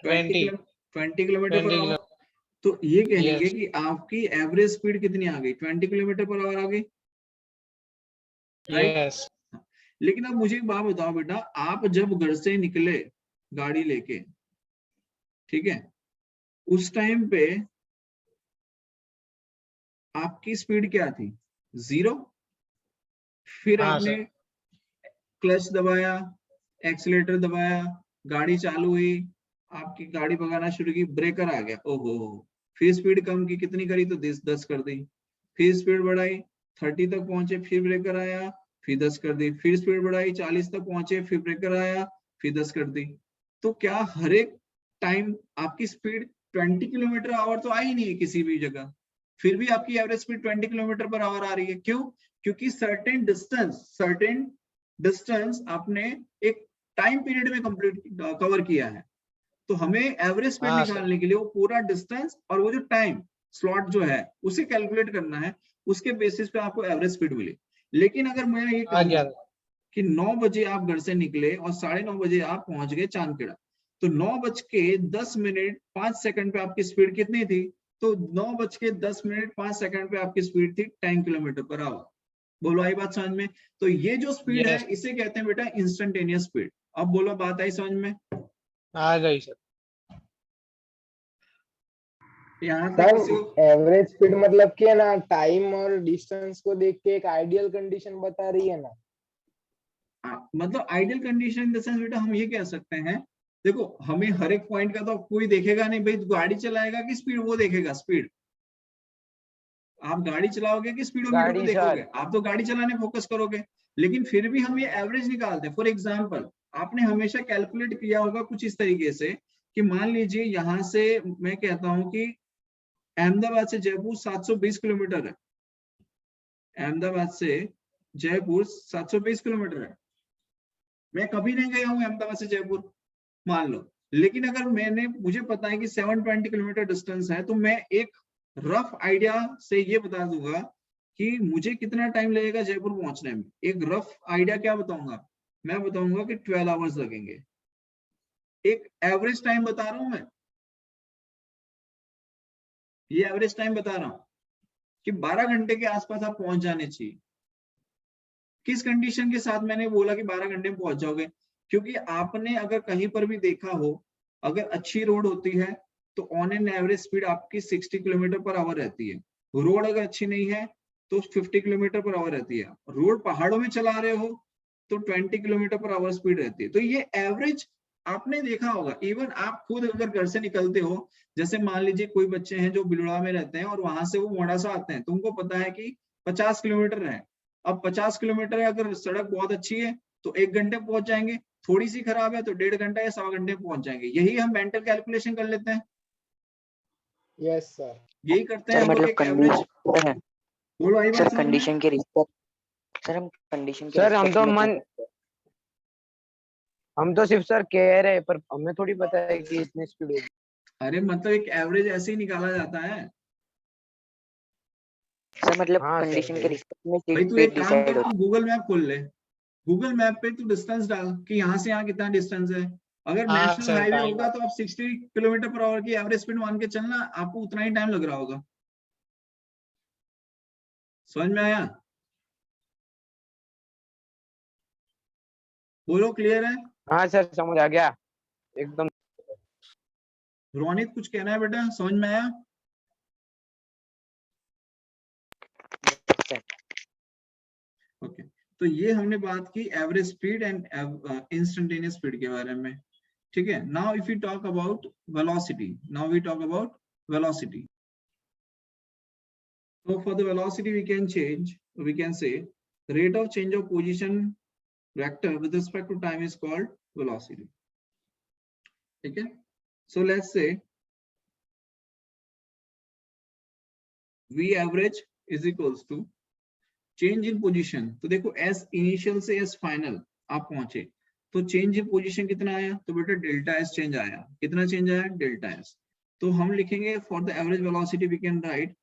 Twenty 20 kilometre per our. तो ये कहेंगे कि आपकी एवरेज स्पीड कितनी आ गई? 20 किलोमीटर पर आवर आ गई. Right? यस. लेकिन अब मुझे एक बात बताओ बेटा, आप जब घर से निकले गाड़ी लेके, ठीक है, उस टाइम पे आपकी स्पीड क्या थी? 0. फिर हाँ, आपने क्लच दबाया, एक्सीलेटर दबाया, गाड़ी चालू हुई, आपकी गाड़ी भगाना शुरू की, ब्रेकर आ गया, ओहो. फिर स्पीड कम की, कितनी करी? तो 10 कर दी. फिर स्पीड बढ़ाई, 30 तक पहुंचे, फिर ब्रेकर आया, फिर 10 कर दी. फिर स्पीड बढ़ाई, 40 तक पहुंचे, फिर ब्रेकर आया, फिर 10 कर दी. तो क्या हर एक टाइम आपकी स्पीड 20 किलोमीटर आवर तो आई नहीं है किसी भी जगह, फिर भी आपकी average speed 20 kilometre per hour आ रही है? क्यों? क्योंकि सर्टेन डिस्टेंस आपने एक टाइम पीरियड में कंप्लीट कवर किया है. तो हमें एवरेज स्पीड हाँ, सर। निकालने के लिए वो पूरा डिस्टेंस और वो जो टाइम स्लॉट जो है उसे कैलकुलेट करना है, उसके बेसिस पे आपको एवरेज स्पीड मिले। लेकिन अगर मैं ये आ गया कहूँ कि 9 बजे आप घर से निकले और 9:30 बजे आप पहुंच गए चांदखेड़ा, तो 9:10:05 पे आपकी स्पीड कितनी थी? तो 9:10:05 पे आपकी स्पीड थी 10 km/h। बोलो आई बात समझ में? तो ये जो स्पीड है Yes. इसे कहते हैं बेटा इंस्टेंटेनियस स्पीड। अब बोलो बात आई समझ में? आ गई सर। यहाँ तक किसी सर को एवरेज स्पीड मतलब कि है ना, टाइम और डिस्टेंस को देख के एक आइडियल कंडीशन बता रही है ना। मतलब ideal condition in the sense बेटा हम ये कह सकते हैं, देखो हमें हर एक पॉइंट का तो कोई देखेगा नहीं भाई, गाड़ी चलाएगा कि स्पीड वो देखेगा स्पीड। आप गाड़ी चलाओगे कि स्पीडोमीटर को गाड़ी देखोगे? सर। आप तो गाड़ी चलाने फोकस करोगे, लेकिन फिर भी हम ये एवरेज निकालते हैं। फॉर एग्जांपल आपने हमेशा कैलकुलेट किया होगा कुछ इस तरीके से कि मान लीजिए यहां से मैं कहता हूं कि अहमदाबाद से जयपुर 720 किलोमीटर है। अहमदाबाद से जयपुर 720 किलोमीटर है। मैं कभी नहीं गया हूं अहमदाबाद से जयपुर मान लो, लेकिन अगर मुझे पता है कि 720 किलोमीटर डिस्टेंस है, तो मैं एक रफ आइडिया से ये बता दूंगा कि मुझे कितना टाइम लगेगा जयपुर पहुंचने में। एक रफ आइडिया क्या बताऊंगा? मैं बताऊंगा कि 12 आवर्स लगेंगे। एक एवरेज टाइम बता रहा हूं मैं, ये एवरेज टाइम बता रहा हूं कि 12 घंटे के आसपास आप पहुंच जाने चाहिए। किस कंडीशन के साथ मैंने बोला कि 12 घंटे में पहुंच जाओगे? क्योंकि आपने अगर कहीं पर भी देखा हो, अगर अच्छी रोड होती है तो ऑन एन एवरेज स्पीड आपकी 60 km/h रहती है। रोड अगर अच्छी नहीं है तो 50 km/h रहती है। रोड पहाड़ों में चला रहे हो तो 20 km/h स्पीड रहती है। तो ये एवरेज आपने देखा होगा। इवन आप खुद अगर घर से निकलते हो, जैसे मान लीजिए कोई बच्चे हैं जो बिलुड़ा में रहते हैं और वहां से वो मोडासा आते हैं, तो उनको पता है कि 50 किलोमीटर है। अब 50 किलोमीटर है, अगर सड़क बहुत अच्छी है तो 1 घंटे पहुंच जाएंगे, थोड़ी सी खराब है तो 1.5 घंटा या 1.25 घंटे पहुंच जाएंगे। यही हम मेंटल कैलकुलेशन कर लेते हैं, यस सर। यही करते हैं सर हम लोग मतलब एक एवरेज। कंडीशन है बोलो आई सर, बात समझ में? कंडीशन के रिस्पेक्ट सर, हम कंडीशन के सर हम रिस्पेक्ट तो में मन, क्या हम तो सिर्फ सर कह रहे हैं, पर हमें थोड़ी पता है कि इतनी स्पीड होगी। अरे मतलब एक एवरेज ऐसे ही निकाला जाता है सर, मतलब हाँ सर कंडीशन के वही। रिस्पेक्ट में भाई। तू स्पीड एक काम डिसाइड कर, तू होती गूगल मैप खोल ले, गूगल मैप पे तू डिस्टेंस डाल कि यहाँ से यहाँ कितना डिस्टेंस है। अगर हाँ नेशनल सर, हाईवे टाइम होगा तो आप 60 km/h की एवरेज स्पीड मान के चलना, आपको उतना ही टाइम लग रहा होगा। समझ में आया? बोलो क्लियर है? हाँ सर समझ आ गया एकदम। रोनित कुछ कहना है बेटा? समझ में आया? है। ओके तो ये हमने बात की average speed and instantaneous speed के बारे में। ठीक है, now if you talk about velocity, now we talk about velocity. So for the velocity we can say rate of change of position vector with respect to time is called velocity. Okay, so let's say v average is equals to change in position। तो देखो s initial से s final आप पहुंचे तो चेंज इन पोजीशन कितना आया? तो बेटा डेल्टा s चेंज आया। कितना चेंज आया? Delta s। तो हम लिखेंगे for the average velocity we can write,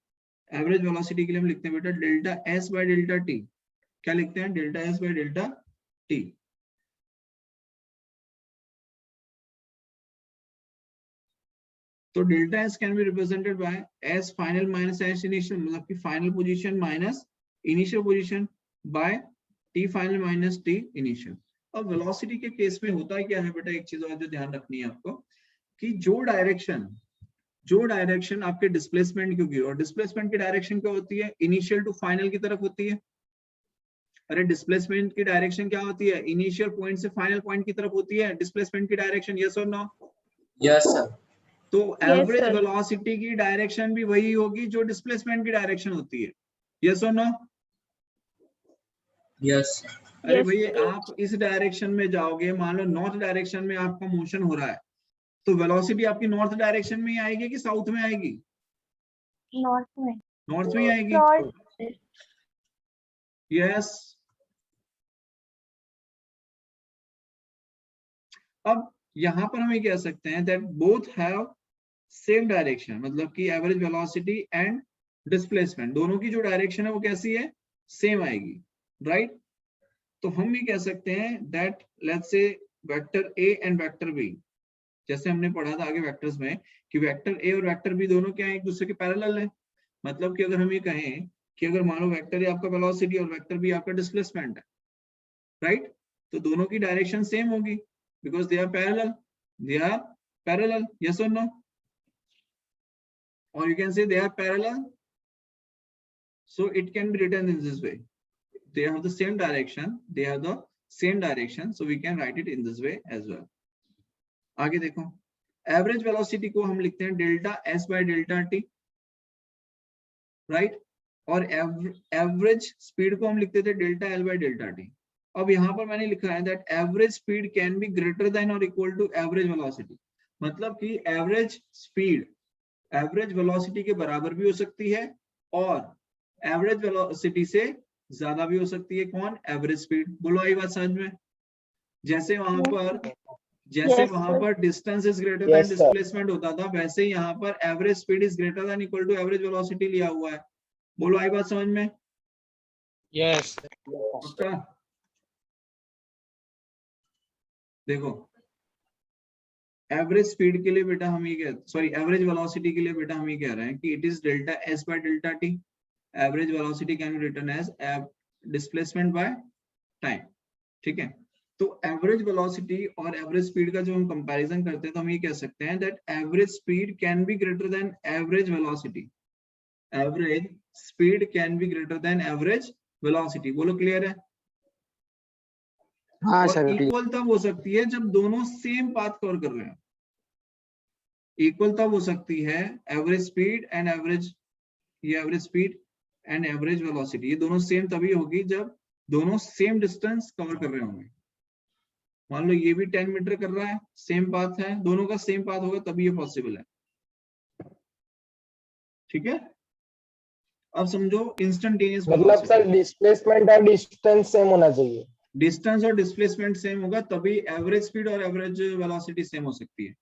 average velocity के लिए हम लिखते हैं बेटा delta s by delta t। क्या लिखते हैं? Delta s by delta t। तो delta s can be represented by s final minus s initial, मतलब कि final position minus initial position by t final minus t initial. अब वेलोसिटी के केस में होता क्या है बेटा, एक चीज और जो ध्यान रखनी है आपको कि जो डायरेक्शन आपके डिस्प्लेसमेंट की होगी, और डिस्प्लेसमेंट की डायरेक्शन क्या होती है? इनिशियल टू फाइनल की तरफ होती है। अरे डिस्प्लेसमेंट की डायरेक्शन क्या होती है? इनिशियल पॉइंट से फाइनल पॉइंट की तरफ होती है डिस्प्लेसमेंट की डायरेक्शन। यस और नो? Yes sir. तो Yes, एवरेज sir. वेलोसिटी की डायरेक्शन भी वही होगी जो डिस्प्लेसमेंट की डायरेक्शन होती है। यस और नो? यस अरे Yes, भाई sir. आप इस डायरेक्शन में जाओगे, मान लो नॉर्थ डायरेक्शन में आपका मोशन हो रहा है, तो वेलोसिटी आपकी नॉर्थ डायरेक्शन में ही आएगी कि साउथ में आएगी? नॉर्थ में। नॉर्थ में ही आएगी। North. यस। अब यहाँ पर हम ये कह सकते हैं that both have same direction, मतलब कि एवरेज वेलोसिटी एंड डिस्प्लेसमेंट दोनों की जो डायरेक्शन है वो कैसी है, सेम आएगी, राइट। तो हम ये कह सकते हैं that let's say vector A and vector B, जैसे हमने पढ़ा था आगे वेक्टर्स में कि वेक्टर ए और वेक्टर बी दोनों क्या है, एक दूसरे के पैरेलल है। मतलब कि अगर हम ये कहें कि अगर मान लो वेक्टर ए आपका वेलोसिटी और वेक्टर बी आपका डिस्प्लेसमेंट है, राइट, तो दोनों की डायरेक्शन सेम होगी because they are parallel, yes और no, or you can say they are parallel, so it can be written in this way, they have the same direction, so we can write it in this way as well. आगे देखो, एवरेज वेलोसिटी को हम लिखते हैं delta S by delta T, right, और एवरेज स्पीड को हम लिखते थे delta L by delta T. अब यहाँ पर मैंने लिखा है that average speed can be greater than और इक्वल टू एवरेज वेलोसिटी, मतलब कि एवरेज स्पीड एवरेज वेलोसिटी के बराबर भी हो सकती है और एवरेज वेलोसिटी से ज्यादा भी हो सकती है। कौन, एवरेज स्पीड। बोलो आई बात समझ में। जैसे वहां पर distance is greater than displacement होता था, वैसे ही यहाँ पर average speed is greater than equal to average velocity लिया हुआ है। बोलो आई बात समझ में। Yes. पक्का? देखो एवरेज स्पीड के लिए बेटा हम ये एवरेज वेलोसिटी के लिए बेटा हम ये कह रहे हैं कि it is delta S by delta T. Average velocity can be written as displacement by time, ठीक है। तो एवरेज वेलोसिटी और एवरेज स्पीड का जो हम कंपैरिजन करते हैं तो हम ये कह सकते हैं that average speed can be greater than average velocity, average speed can be greater than average velocity. बोलो क्लियर है। हाँ और सर, इक्वल तब हो सकती है जब दोनों सेम पाथ कवर कर रहे हैं। इक्वल तब हो सकती है एवरेज स्पीड एंड एवरेज, ये average speed and average velocity ये दोनों सेम तभी होगी जब दोनों सेम डिस्टेंस कवर कर रहे होंगे। मान लो ये भी 10 मीटर कर रहा है, सेम पाथ है, दोनों का सेम पाथ होगा तभी ये पॉसिबल है, ठीक है। अब समझो इंस्टेंटेनियस मतलब सर डिस्प्लेसमेंट और डिस्टेंस सेम होना चाहिए। डिस्टेंस और डिस्प्लेसमेंट सेम होगा तभी एवरेज स्पीड और एवरेज वेलोसिटी सेम हो सकती है,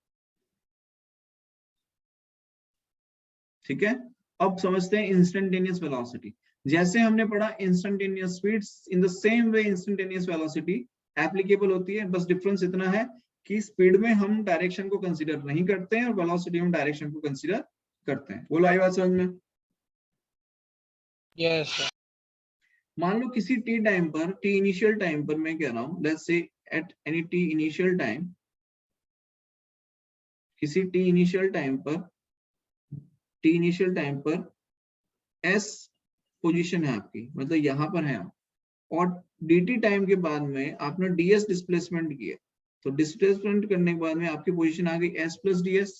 ठीक है। अब समझते हैं इंस्टेंटेनियस वेलोसिटी। जैसे हमने पढ़ा instantaneous speed, in the same way instantaneous velocity applicable होती है, बस डिफरेंस इतना है कि स्पीड में हम डायरेक्शन को कंसीडर नहीं करते हैं और वेलोसिटी में डायरेक्शन को कंसीडर करते हैं। बोलो आई बात समझ में। Yes, sir. मान लो किसी टी टाइम पर, टी इनिशियल टाइम पर मैं कह रहा हूं, let's say at any T initial time, किसी टी इनिशियल टाइम पर एस पोजीशन है आपकी, मतलब यहां पर है आप, और dt टाइम के बाद में आपने ds डिस्प्लेसमेंट किया, तो डिस्प्लेसमेंट करने के बाद में आपकी पोजीशन आ गई s प्लस ds।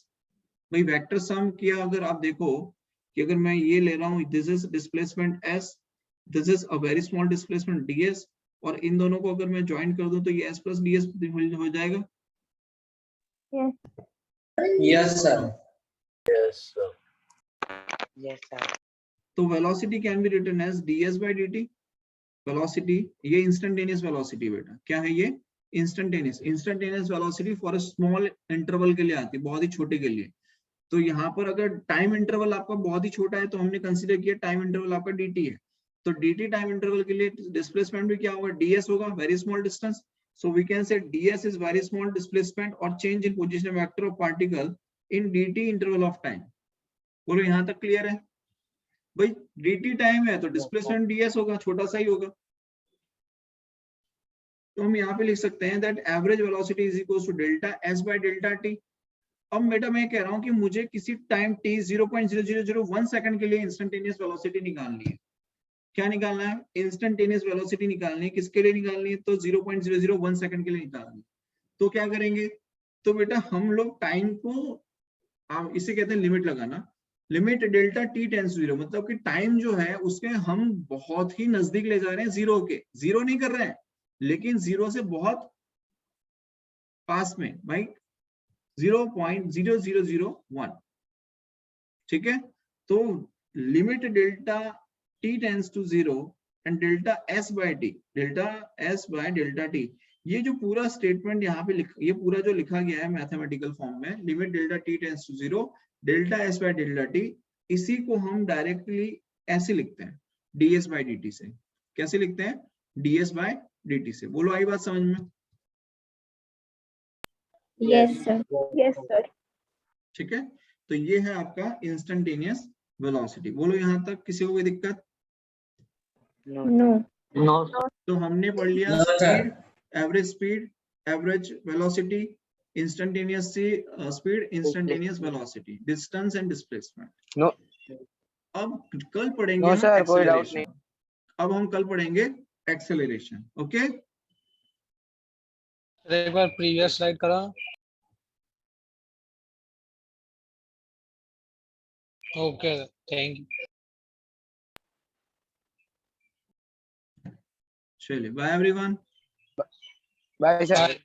भाई वेक्टर सम किया, अगर आप देखो कि अगर मैं ये ले रहा हूँ, this is displacement s, this is a very small displacement ds, और इन दोनों को अगर मैं ज्वाइन कर दूं तो ये s प्लस ds हो जाएगा। Yes sir. Yes sir. तो velocity can be written as ds by dt। Velocity ये इंस्टेंटेनियस वेलोसिटी बेटा, क्या है ये, instantaneous velocity for a small interval के लिए आती है, बहुत ही छोटे के लिए। तो यहाँ पर अगर टाइम इंटरवल आपका बहुत ही छोटा है तो हमने कंसीडर किया टाइम इंटरवल आपका dt है, तो dt टाइम इंटरवल के लिए डिस्प्लेसमेंट भी क्या होगा, ds होगा, very small distance. So we can say ds is very small displacement और change in position vector of particle in dt interval of time. बोलो यहाँ तक क्लियर है। भाई dt टाइम है तो डिस्प्लेसमेंट ds होगा, छोटा सा ही होगा। तो हम यहाँ पे लिख सकते हैं that average velocity is equal to delta s by delta t। अब बेटा मैं कह रहा हूँ कि मुझे किसी टाइम t 0.0001 सेकंड के लिए इंस्टेंटेनियस वेलोसिटी निकालनी है। क्या निकालना है, इंस्टेंटेनियस वेलोसिटी निकालनी है। किसके लिए निकालनी है, तो 0.001 सेकंड के लिए निकालनी है। तो क्या करेंगे, तो बेटा हम लोग टाइम को, इसे कहते हैं लिमिट लगाना, limit delta t tends to 0, मतलब कि टाइम जो है उसके हम बहुत ही नजदीक ले जा रहे हैं जीरो के, जीरो नहीं कर रहे हैं लेकिन जीरो से बहुत पास में, भाई 0.0001, ठीक है। तो limit delta t tends to 0 and delta s by t, delta s by delta t, ये जो पूरा स्टेटमेंट यहाँ पे ये पूरा जो लिखा गया है मैथमेटिकल फॉर्म में, limit delta T tends to 0 delta S by delta T, इसी को हम डायरेक्टली ऐसे लिखते हैं ds बाय dt से। कैसे लिखते हैं? ds बाय dt से। बोलो, आई बात समझ में? Yes, sir. Yes, sir. ठीक है, तो ये है आपका इंस्टेंटेनियस वेलोसिटी। बोलो यहाँ तक किसी को कोई दिक्कत? No. No. No. तो हमने पढ़ लिया No, sir. Speed, average velocity, instantaneous speed, instantaneous velocity, distance and displacement. No. अब कल पढ़ेंगे No, हम sir, कोई doubt acceleration। अब हम कल पढ़ेंगे एक्सेलरेशन। ओके, एक बार प्रीवियस स्लाइड करो। Okay, thank you. चलिए, bye everyone. Bye sir. Bye.